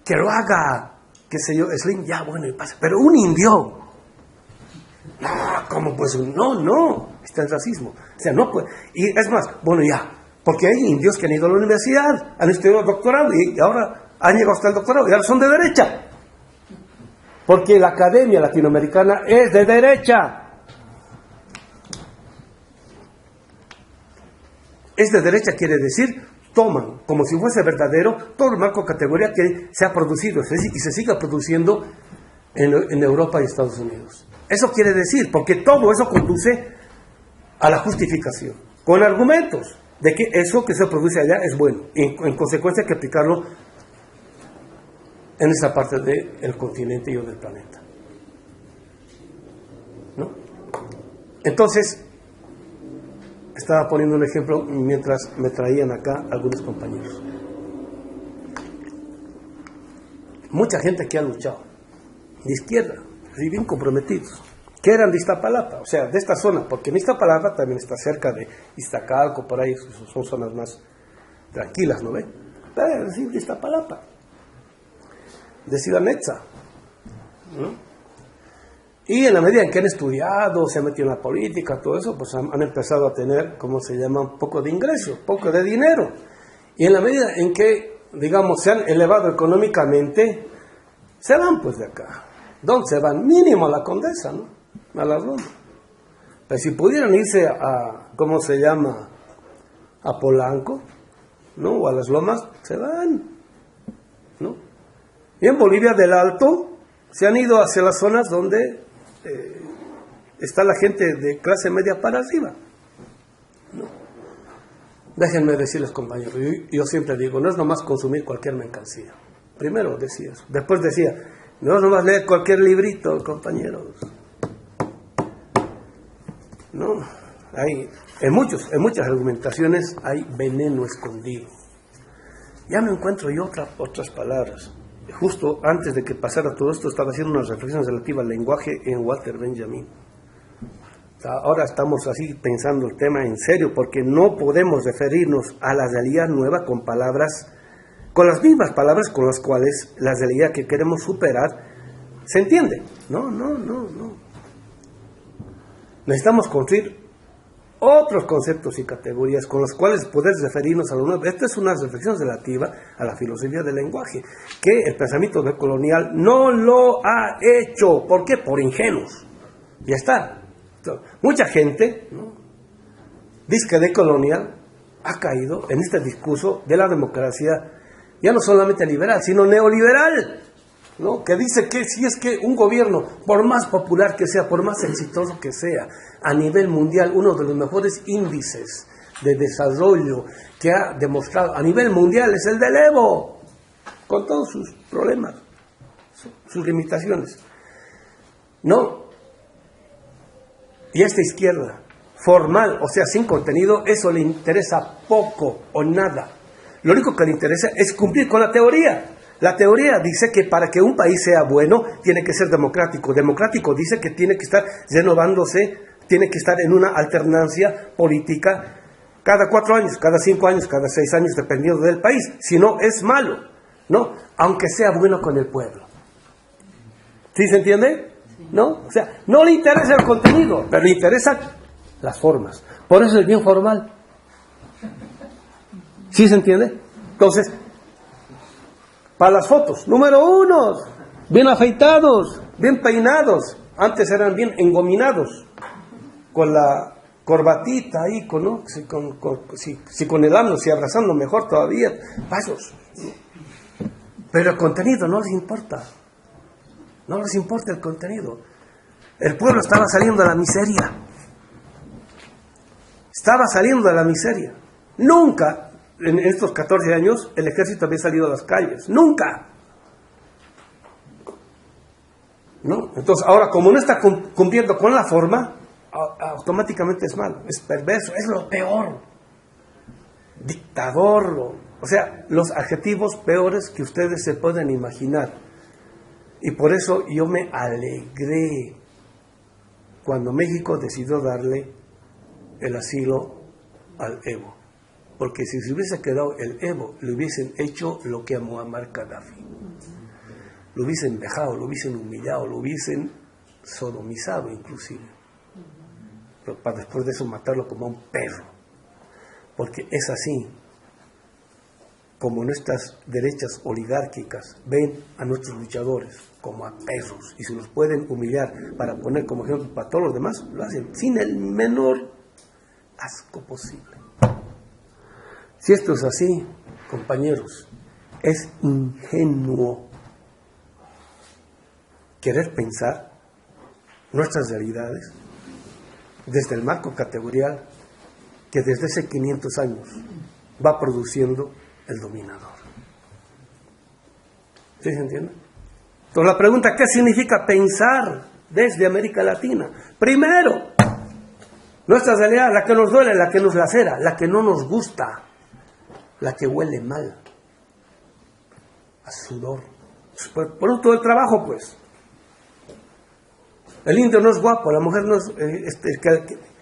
que lo haga, qué sé yo, Slim, ya, bueno, y pasa, pero un indio, no, ¿cómo pues? No, está el racismo, o sea, no puede, y es más, bueno, ya, porque hay indios que han ido a la universidad, han estudiado doctorado y ahora han llegado hasta el doctorado y ahora son de derecha, porque la academia latinoamericana es de derecha. Es de derecha quiere decir, toman como si fuese verdadero todo el marco de categoría que se ha producido y se siga produciendo en Europa y Estados Unidos. Eso quiere decir, porque todo eso conduce a la justificación, con argumentos de que eso que se produce allá es bueno, y en consecuencia hay que aplicarlo en esa parte del continente y o del planeta, ¿no? Entonces, estaba poniendo un ejemplo mientras me traían acá algunos compañeros. Mucha gente que ha luchado de izquierda, así bien comprometidos, que eran de Iztapalapa, o sea, de esta zona, porque en Iztapalapa también está cerca de Iztacalco, por ahí son zonas más tranquilas, ¿no ve? Pero sí, de Iztapalapa, de Ciudad Netza, ¿no? Y en la medida en que han estudiado, se han metido en la política, todo eso, pues han empezado a tener, ¿cómo se llama?, un poco de ingreso, poco de dinero. Y en la medida en que, digamos, se han elevado económicamente, se van pues de acá. ¿Dónde se van? Mínimo a la Condesa, ¿no? A las Lomas. Pero si pudieran irse a, ¿cómo se llama?, a Polanco, ¿no? O a las Lomas, se van, ¿no? Y en Bolivia del Alto se han ido hacia las zonas donde está la gente de clase media para arriba, ¿no? Déjenme decirles, compañeros, yo siempre digo, no es nomás consumir cualquier mercancía. Primero decía eso, después decía, no es nomás leer cualquier librito, compañeros. No, en muchas argumentaciones hay veneno escondido. Ya no encuentro yo otras palabras. Justo antes de que pasara todo esto, estaba haciendo unas reflexiones relativas al lenguaje en Walter Benjamin. O sea, ahora estamos así pensando el tema en serio, porque no podemos referirnos a la realidad nueva con las mismas palabras con las cuales la realidad que queremos superar se entiende. No. Necesitamos construir otros conceptos y categorías con los cuales poder referirnos a lo nuevo. Esta es una reflexión relativa a la filosofía del lenguaje, que el pensamiento decolonial no lo ha hecho. ¿Por qué? Por ingenuos. Ya está. Mucha gente, ¿no?, dice que decolonial ha caído en este discurso de la democracia, ya no solamente liberal, sino neoliberal, ¿no? Que dice que si es que un gobierno, por más popular que sea, por más exitoso que sea, a nivel mundial, uno de los mejores índices de desarrollo que ha demostrado a nivel mundial es el del Evo, con todos sus problemas, sus limitaciones, ¿no? Y esta izquierda formal, o sea, sin contenido, eso le interesa poco o nada. Lo único que le interesa es cumplir con la teoría. La teoría dice que para que un país sea bueno, tiene que ser democrático. Democrático dice que tiene que estar renovándose, tiene que estar en una alternancia política cada 4 años, cada 5 años, cada 6 años, dependiendo del país. Si no, es malo, ¿no? Aunque sea bueno con el pueblo. ¿Sí se entiende? ¿No? O sea, no le interesa el contenido, pero le interesan las formas. Por eso es bien formal. ¿Sí se entiende? Entonces, para las fotos, número 1, bien afeitados, bien peinados. Antes eran bien engominados, con la corbatita ahí, ¿no? Si con el ano, si abrazando mejor todavía, pasos. Pero el contenido no les importa. No les importa el contenido. El pueblo estaba saliendo de la miseria. Estaba saliendo de la miseria. Nunca, en estos 14 años, el ejército había salido a las calles. ¡Nunca! ¿No? Entonces, ahora, como no está cumpliendo con la forma, automáticamente es malo, es perverso, es lo peor. Dictador, o sea, los adjetivos peores que ustedes se pueden imaginar. Y por eso yo me alegré cuando México decidió darle el asilo al Evo. Porque si se hubiese quedado el Evo, le hubiesen hecho lo que a Muammar Gaddafi. Lo hubiesen vejado, lo hubiesen humillado, lo hubiesen sodomizado inclusive. Pero para después de eso matarlo como a un perro. Porque es así como nuestras derechas oligárquicas ven a nuestros luchadores como a perros, y si los pueden humillar para poner como ejemplo para todos los demás, lo hacen sin el menor asco posible. Si esto es así, compañeros, es ingenuo querer pensar nuestras realidades desde el marco categorial que desde hace 500 años va produciendo el dominador. ¿Sí se entiende? Entonces la pregunta, ¿qué significa pensar desde América Latina? Primero, nuestra realidad, la que nos duele, la que nos lacera, la que no nos gusta, la que huele mal, a sudor, producto del trabajo, pues. El indio no es guapo, la mujer no es,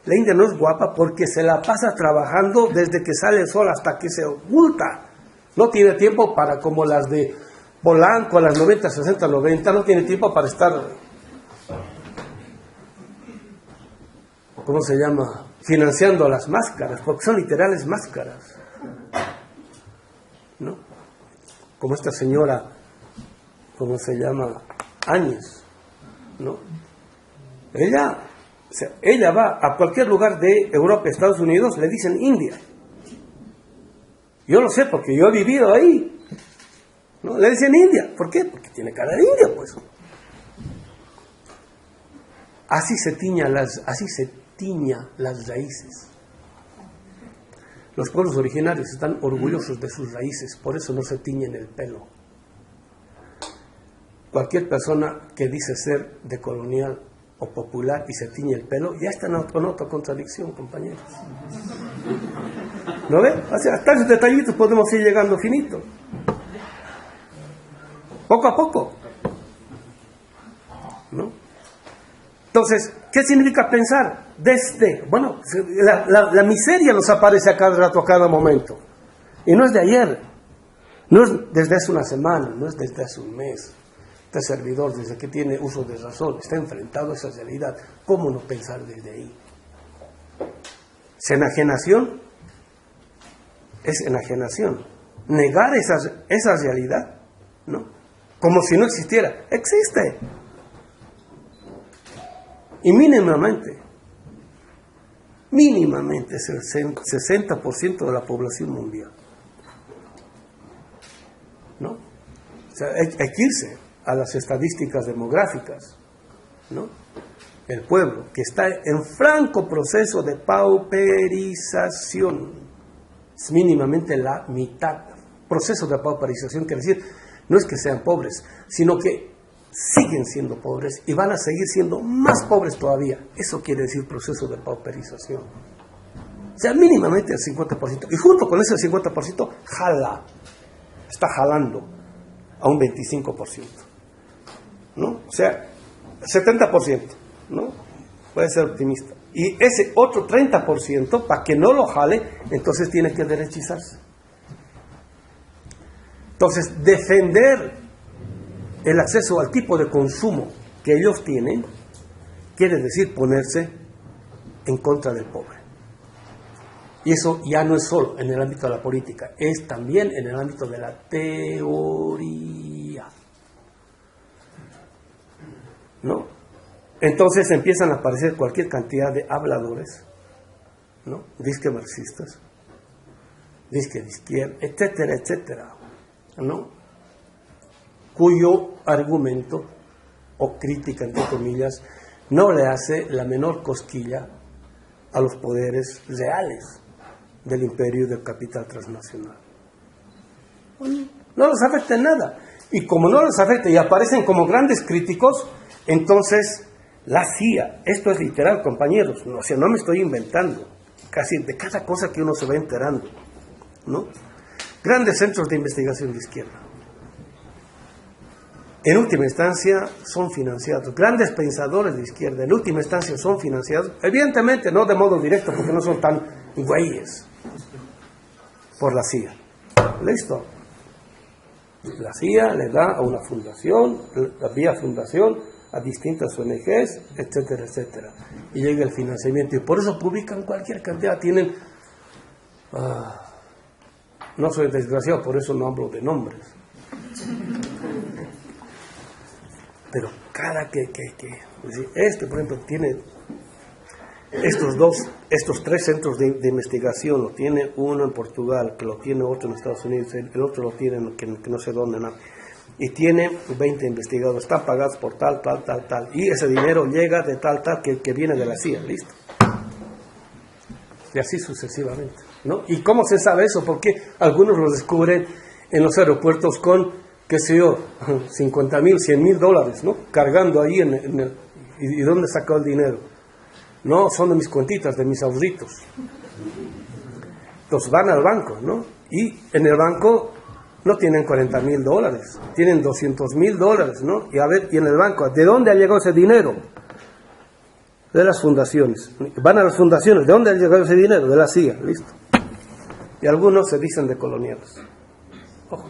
la india no es guapa porque se la pasa trabajando desde que sale el sol hasta que se oculta. No tiene tiempo para, como las de Polanco, a las 90, 60, 90, no tiene tiempo para estar, ¿cómo se llama?, financiando las máscaras, porque son literales máscaras, ¿no? Como esta señora, ¿cómo se llama?, Áñez, ¿no? Ella va a cualquier lugar de Europa, Estados Unidos, le dicen India. Yo lo sé porque yo he vivido ahí, ¿no? Le dicen India. ¿Por qué? Porque tiene cara de India, pues. Así se tiña las raíces. Los pueblos originarios están orgullosos de sus raíces, por eso no se tiñen el pelo. Cualquier persona que dice ser decolonial o popular y se tiñe el pelo, ya está con otra contradicción, compañeros. ¿No ve? Hasta esos detallitos podemos ir llegando finito. Poco a poco. ¿No? Entonces, ¿qué significa pensar? Bueno, la miseria nos aparece a cada rato, a cada momento. Y no es de ayer. No es desde hace una semana, no es desde hace un mes. Este servidor, desde que tiene uso de razón, está enfrentado a esa realidad. ¿Cómo no pensar desde ahí? ¿Es enajenación? Es enajenación. Negar esa realidad, ¿no? Como si no existiera. Existe. Y mínimamente es el 60% de la población mundial, ¿no? O sea, hay que irse a las estadísticas demográficas, ¿no? El pueblo que está en franco proceso de pauperización es mínimamente la mitad. Proceso de pauperización quiere decir, no es que sean pobres, sino que siguen siendo pobres y van a seguir siendo más pobres todavía. Eso quiere decir proceso de pauperización. O sea, mínimamente el 50%. Y junto con ese 50% está jalando a un 25%. ¿No? O sea, 70%, ¿no? Puede ser optimista. Y ese otro 30%, para que no lo jale, entonces tiene que derechizarse. Entonces, defender el acceso al tipo de consumo que ellos tienen, quiere decir ponerse en contra del pobre. Y eso ya no es solo en el ámbito de la política, es también en el ámbito de la teoría, ¿no? Entonces empiezan a aparecer cualquier cantidad de habladores, ¿no? Disque marxistas, disque de izquierda, etcétera, etcétera, ¿no? Cuyo argumento o crítica, entre comillas, no le hace la menor cosquilla a los poderes reales, del imperio y del capital transnacional. No los afecta en nada. Y como no los afecta y aparecen como grandes críticos, entonces la CIA, esto es literal, compañeros, no, o sea, no me estoy inventando, casi de cada cosa que uno se va enterando, ¿no? Grandes centros de investigación de izquierda. En última instancia son financiados. Grandes pensadores de izquierda, en última instancia son financiados, evidentemente no de modo directo, porque no son tan güeyes, por la CIA. ¿Listo? La CIA le da a una fundación, vía fundación, a distintas ONGs, etcétera, etcétera. Y llega el financiamiento. Y por eso publican cualquier cantidad. Tienen... no soy desgraciado, por eso no hablo de nombres. Pero cada por ejemplo, tiene estos tres centros de investigación, lo tiene uno en Portugal, que lo tiene otro en Estados Unidos, el otro lo tiene que no sé dónde, ¿no? Y tiene 20 investigadores, están pagados por tal, y ese dinero llega de tal, que viene de la CIA, listo. Y así sucesivamente, ¿no? ¿Y cómo se sabe eso? Porque algunos lo descubren en los aeropuertos con, qué sé yo, 50,000, 100,000 dólares, ¿no? Cargando ahí ¿y dónde sacó el dinero? No, son de mis cuentitas, de mis ahorritos. Entonces van al banco, ¿no? Y en el banco no tienen 40,000 dólares, tienen 200,000 dólares, ¿no? Y a ver, y en el banco, ¿de dónde ha llegado ese dinero? De las fundaciones. Van a las fundaciones, ¿de dónde ha llegado ese dinero? De la CIA, listo. Y algunos se dicen de coloniales. Ojo.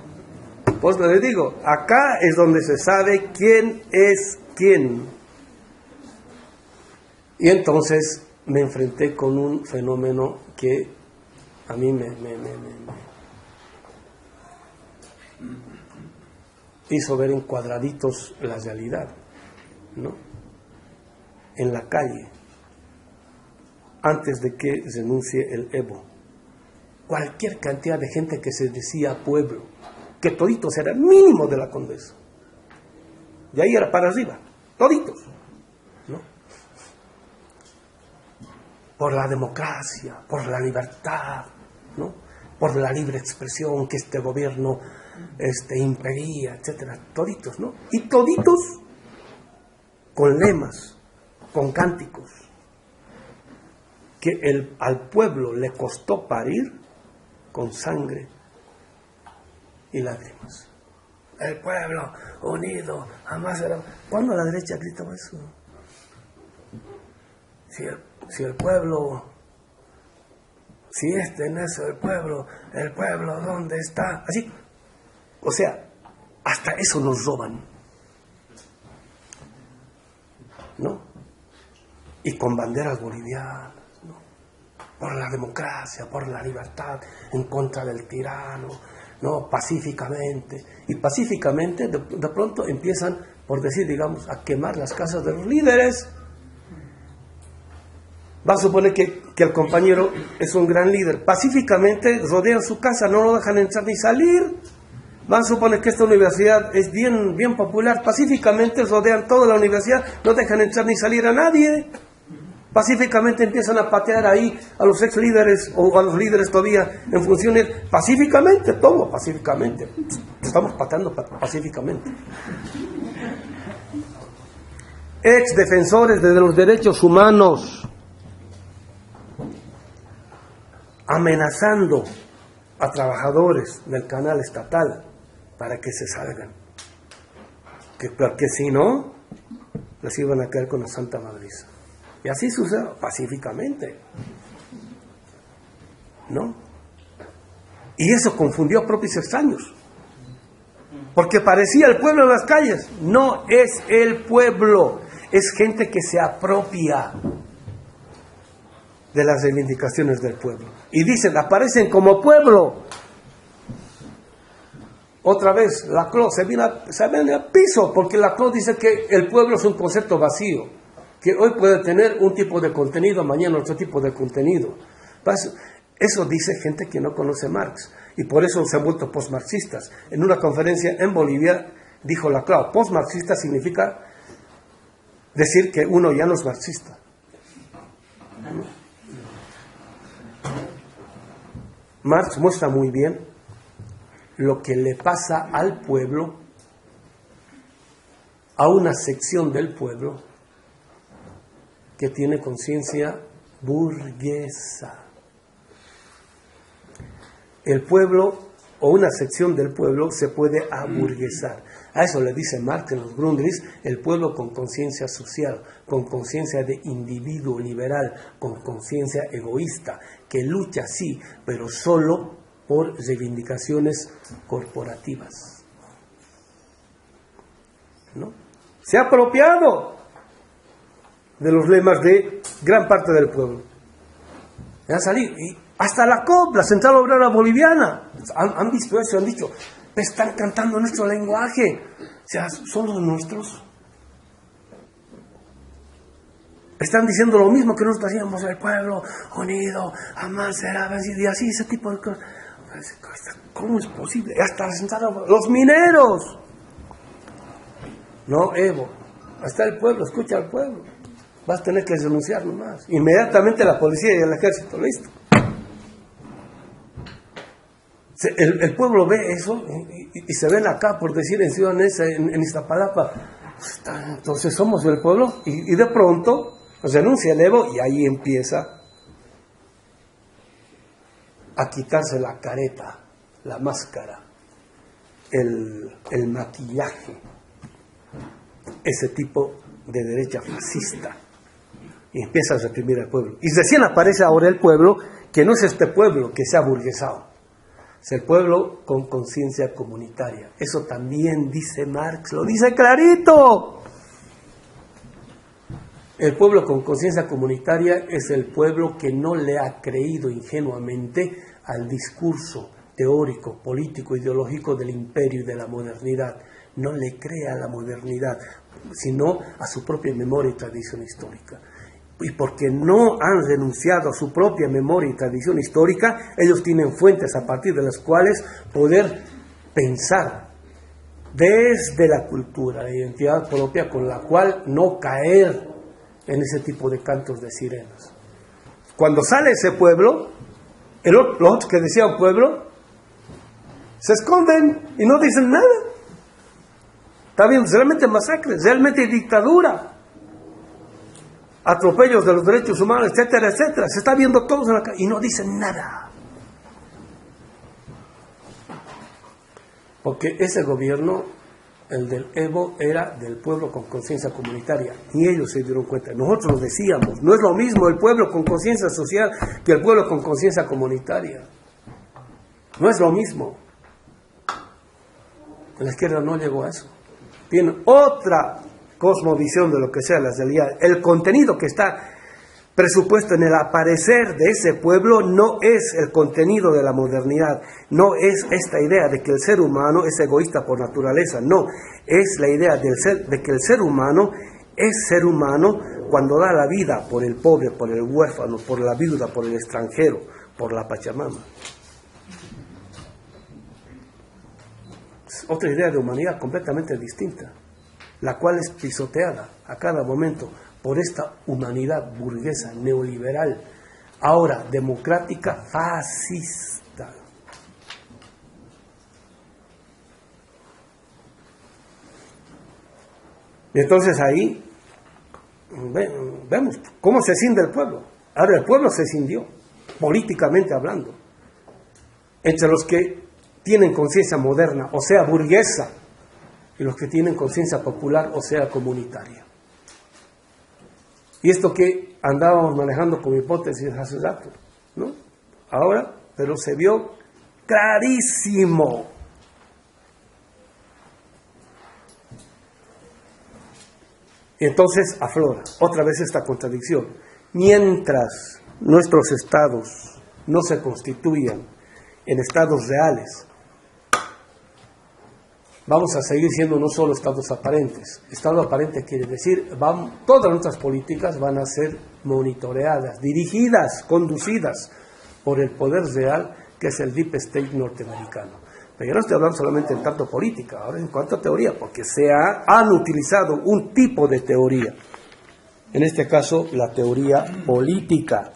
Pues les digo, acá es donde se sabe quién es quién. Y entonces me enfrenté con un fenómeno que a mí me hizo ver en cuadraditos la realidad, ¿no? En la calle, antes de que renuncie el Evo, cualquier cantidad de gente que se decía pueblo, que toditos eran mínimo de la Condesa, de ahí era para arriba, toditos, ¿no? Por la democracia, por la libertad, ¿no? Por la libre expresión que este gobierno impedía, etcétera, toditos, ¿no? Y toditos con lemas, con cánticos, que al pueblo le costó parir con sangre y lágrimas. El pueblo unido jamás será. ¿Cuándo la derecha gritaba eso? Si el pueblo, si no es el pueblo ¿dónde está? Así, o sea, hasta eso nos roban, ¿no? Y con banderas bolivianas, ¿no? Por la democracia, por la libertad, en contra del tirano, ¿no? Pacíficamente. Y pacíficamente de pronto empiezan, por decir, digamos, a quemar las casas de los líderes. Va a suponer que el compañero es un gran líder. Pacíficamente rodean su casa, no lo dejan entrar ni salir. Van a suponer que esta universidad es bien popular. Pacíficamente rodean toda la universidad, no dejan entrar ni salir a nadie. Pacíficamente empiezan a patear ahí a los ex líderes o a los líderes todavía en funciones. Pacíficamente, todo pacíficamente. Estamos pateando pacíficamente. Ex defensores de los derechos humanos amenazando a trabajadores del canal estatal para que se salgan, porque si no les iban a caer con la Santa Madriza. Y así sucede pacíficamente, ¿no? Y eso confundió a propios extraños, porque parecía el pueblo en las calles. No es el pueblo, es gente que se apropia de las reivindicaciones del pueblo. Y dicen, aparecen como pueblo. Otra vez, Laclau se viene al piso, porque Laclau dice que el pueblo es un concepto vacío, que hoy puede tener un tipo de contenido, mañana otro tipo de contenido. Eso dice gente que no conoce Marx, y por eso se han vuelto postmarxistas. En una conferencia en Bolivia dijo Laclau, postmarxista significa decir que uno ya no es marxista. Marx muestra muy bien lo que le pasa al pueblo, a una sección del pueblo que tiene conciencia burguesa. El pueblo o una sección del pueblo se puede aburguesar. A eso le dice Marx en los Grundrisse, el pueblo con conciencia social, con conciencia de individuo liberal, con conciencia egoísta, que lucha sí, pero solo por reivindicaciones corporativas. ¿No? Se ha apropiado de los lemas de gran parte del pueblo. Ya salí, y hasta la COP, la Central Obrera Boliviana, han visto eso, han dicho, están cantando nuestro lenguaje, o sea, son los nuestros. Están diciendo lo mismo que nosotros hacíamos, el pueblo unido, jamás será vencido, y así, ese tipo de cosas. ¿Cómo es posible? Hasta la Central Obrera, los mineros. No, Evo, hasta el pueblo, escucha al pueblo. Vas a tener que denunciar nomás. Inmediatamente la policía y el ejército, listo. El pueblo ve eso y se ven acá, por decir, en Ciudad Neza, en Iztapalapa. Entonces somos el pueblo y de pronto nos denuncia el Evo y ahí empieza a quitarse la careta, la máscara, el maquillaje, ese tipo de derecha fascista. Y empieza a reprimir al pueblo. Y recién aparece ahora el pueblo, que no es este pueblo que se ha burguesado. Es el pueblo con conciencia comunitaria. Eso también dice Marx, lo dice clarito. El pueblo con conciencia comunitaria es el pueblo que no le ha creído ingenuamente al discurso teórico, político, ideológico del imperio y de la modernidad. No le cree a la modernidad, sino a su propia memoria y tradición histórica. Y porque no han renunciado a su propia memoria y tradición histórica, ellos tienen fuentes a partir de las cuales poder pensar desde la cultura, la identidad propia, con la cual no caer en ese tipo de cantos de sirenas. Cuando sale ese pueblo, los otros que decían pueblo, se esconden y no dicen nada. Está bien, realmente masacres, realmente dictadura, atropellos de los derechos humanos, etcétera, etcétera. Se está viendo todos en la calle y no dicen nada. Porque ese gobierno, el del Evo, era del pueblo con conciencia comunitaria. Y ellos se dieron cuenta. Nosotros lo decíamos, no es lo mismo el pueblo con conciencia social que el pueblo con conciencia comunitaria. No es lo mismo. La izquierda no llegó a eso. Tiene otra cosmovisión de lo que sea la realidad. El contenido que está presupuesto en el aparecer de ese pueblo no es el contenido de la modernidad, no es esta idea de que el ser humano es egoísta por naturaleza, no, es la idea de que el ser humano es ser humano cuando da la vida por el pobre, por el huérfano, por la viuda, por el extranjero, por la Pachamama. Es otra idea de humanidad completamente distinta, la cual es pisoteada a cada momento por esta humanidad burguesa, neoliberal, ahora democrática, fascista. Y entonces ahí vemos cómo se cinde el pueblo. Ahora el pueblo se cindió, políticamente hablando, entre los que tienen conciencia moderna, o sea, burguesa, y los que tienen conciencia popular, o sea, comunitaria. Y esto que andábamos manejando como hipótesis hace rato, ¿no? Ahora, pero se vio clarísimo. Y entonces aflora otra vez esta contradicción. Mientras nuestros estados no se constituyan en estados reales, vamos a seguir siendo no solo estados aparentes. Estado aparente quiere decir, todas nuestras políticas van a ser monitoreadas, dirigidas, conducidas por el poder real, que es el Deep State norteamericano. Pero yo no estoy hablando solamente en tanto política, ahora en cuanto a teoría, porque han utilizado un tipo de teoría. En este caso, la teoría política.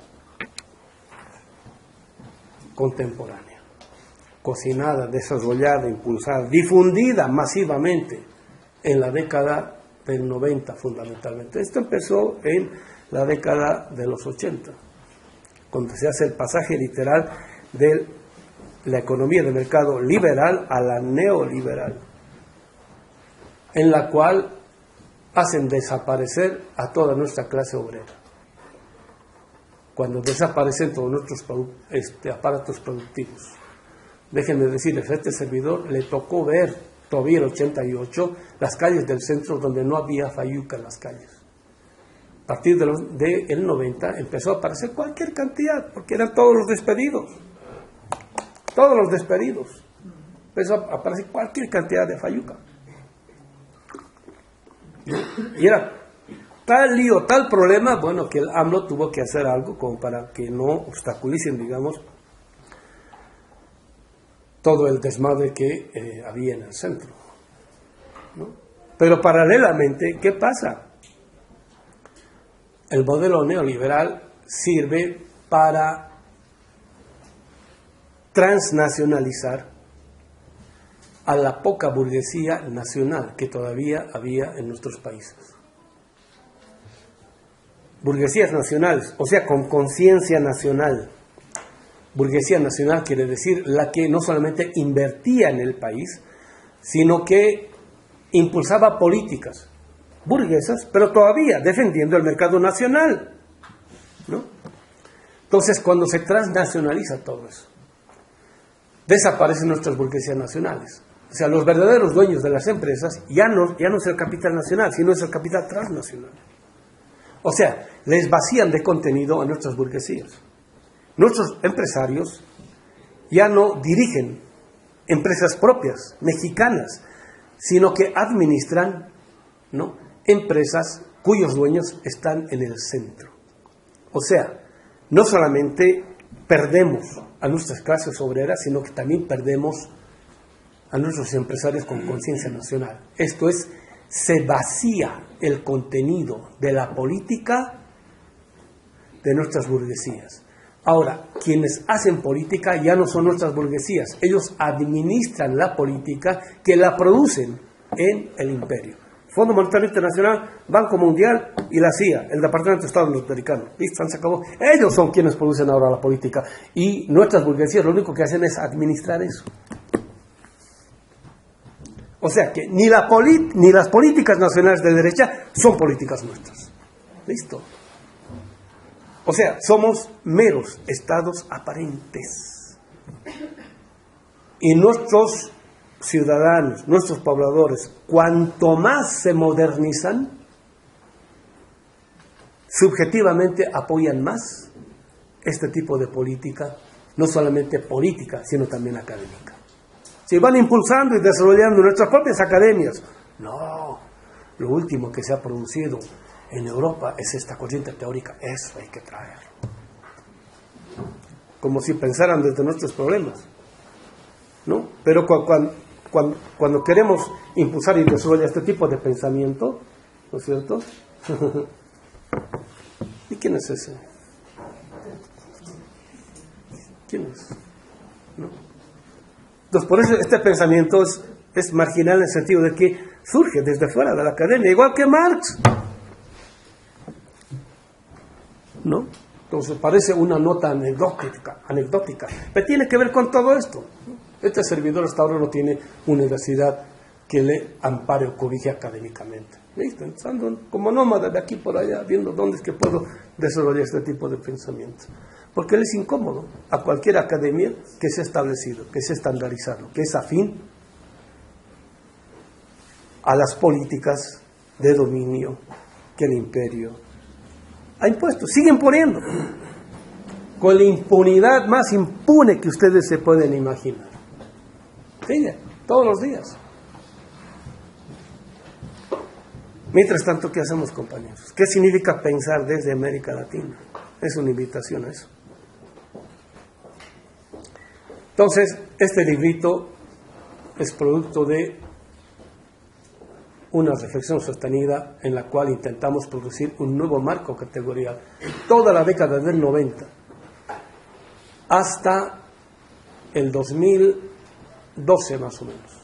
contemporánea, cocinada, desarrollada, impulsada, difundida masivamente en la década del 90 fundamentalmente. Esto empezó en la década de los 80, cuando se hace el pasaje literal de la economía de mercado liberal a la neoliberal, en la cual hacen desaparecer a toda nuestra clase obrera. Cuando desaparecen todos nuestros aparatos productivos. Déjenme decirles, a este servidor le tocó ver todavía en el 88 las calles del centro donde no había fayuca en las calles. A partir del 90 empezó a aparecer cualquier cantidad, porque eran todos los despedidos. Todos los despedidos. Empezó a aparecer cualquier cantidad de fayuca. Y era tal lío, tal problema, bueno, que el AMLO tuvo que hacer algo como para que no obstaculicen, digamos, todo el desmadre que había en el centro, ¿no? Pero paralelamente, ¿qué pasa? El modelo neoliberal sirve para transnacionalizar a la poca burguesía nacional que todavía había en nuestros países. Burguesías nacionales, o sea, con conciencia nacional. Burguesía nacional quiere decir la que no solamente invertía en el país, sino que impulsaba políticas burguesas, pero todavía defendiendo el mercado nacional, ¿no? Entonces, cuando se transnacionaliza todo eso, desaparecen nuestras burguesías nacionales. O sea, los verdaderos dueños de las empresas ya no es el capital nacional, sino es el capital transnacional. O sea, les vacían de contenido a nuestras burguesías. Nuestros empresarios ya no dirigen empresas propias, mexicanas, sino que administran, ¿no?, empresas cuyos dueños están en el centro. O sea, no solamente perdemos a nuestras clases obreras, sino que también perdemos a nuestros empresarios con conciencia nacional. Esto es, se vacía el contenido de la política de nuestras burguesías. Ahora, quienes hacen política ya no son nuestras burguesías, ellos administran la política que la producen en el imperio. Fondo Monetario Internacional, Banco Mundial y la CIA, el Departamento de Estado norteamericano. Listo, se acabó. Ellos son quienes producen ahora la política y nuestras burguesías lo único que hacen es administrar eso. O sea que ni las políticas nacionales de derecha son políticas nuestras. Listo. O sea, somos meros estados aparentes. Y nuestros ciudadanos, nuestros pobladores, cuanto más se modernizan, subjetivamente apoyan más este tipo de política, no solamente política, sino también académica. Se van impulsando y desarrollando nuestras propias academias. No, lo último que se ha producido en Europa es esta corriente teórica, eso hay que traer. Como si pensaran desde nuestros problemas, ¿no? Pero cuando queremos impulsar y desarrollar este tipo de pensamiento, ¿no es cierto? ¿Y quién es ese? ¿Quién es? ¿No? Entonces, por eso este pensamiento es marginal en el sentido de que surge desde fuera de la academia, igual que Marx, ¿no? Entonces parece una nota anecdótica, pero tiene que ver con todo esto. Este servidor hasta ahora no tiene universidad que le ampare o cobije académicamente. ¿Listo? Ando como nómada de aquí por allá, viendo dónde es que puedo desarrollar este tipo de pensamiento. Porque él es incómodo a cualquier academia que se ha establecido, que se ha estandarizado, que es afín a las políticas de dominio que el imperio ha impuesto. Siguen poniendo con la impunidad más impune que ustedes se pueden imaginar. Sigue, todos los días. Mientras tanto, ¿qué hacemos, compañeros? ¿Qué significa pensar desde América Latina? Es una invitación a eso. Entonces, este librito es producto de una reflexión sostenida en la cual intentamos producir un nuevo marco categorial. Toda la década del 90 hasta el 2012 más o menos,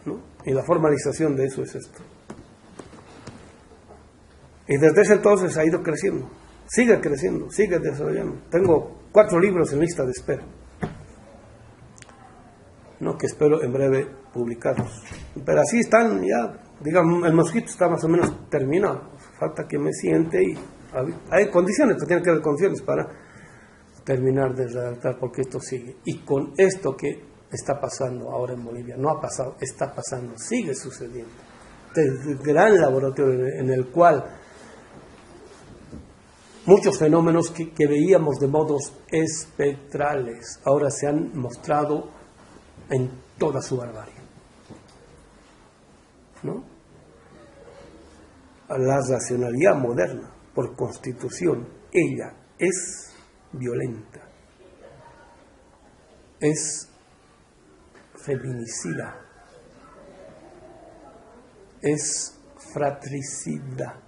¿no? Y la formalización de eso es esto. Y desde ese entonces ha ido creciendo, sigue desarrollando. Tengo 4 libros en lista de espera, ¿no? Que espero en breve publicarlos. Pero así están ya, digamos, el mosquito está más o menos terminado. Falta que me siente y hay condiciones, tienen que haber condiciones para terminar de redactar, porque esto sigue. Y con esto que está pasando ahora en Bolivia, no ha pasado, está pasando, sigue sucediendo. Este gran laboratorio en el cual muchos fenómenos que veíamos de modos espectrales ahora se han mostrado en toda su barbarie, ¿no? La racionalidad moderna, por constitución, ella es violenta, es feminicida, es fratricida,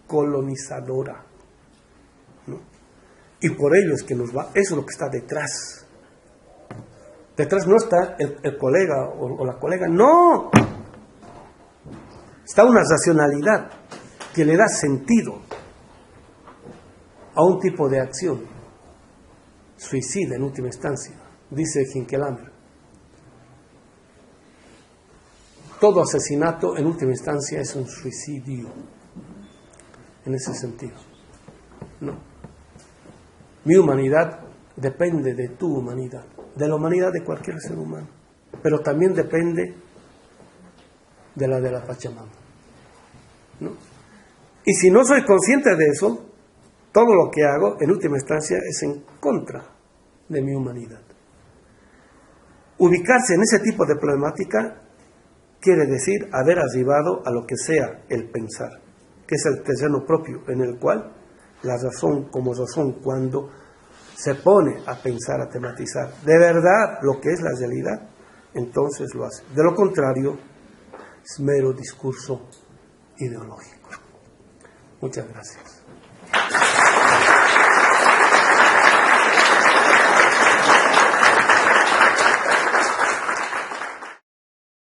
colonizadora, ¿no? Y por ello es que nos va, eso es lo que está detrás. Detrás no está el colega o la colega, no. Está una racionalidad que le da sentido a un tipo de acción suicida en última instancia, dice Hinkelhammer. Todo asesinato en última instancia es un suicidio, en ese sentido, ¿no? Mi humanidad depende de tu humanidad, de la humanidad de cualquier ser humano, pero también depende de la Pachamama, ¿no? Y si no soy consciente de eso, todo lo que hago en última instancia es en contra de mi humanidad. Ubicarse en ese tipo de problemática quiere decir haber arribado a lo que sea el pensar, que es el terreno propio en el cual la razón como razón, cuando se pone a pensar, a tematizar de verdad lo que es la realidad, entonces lo hace. De lo contrario, es mero discurso ideológico. Muchas gracias.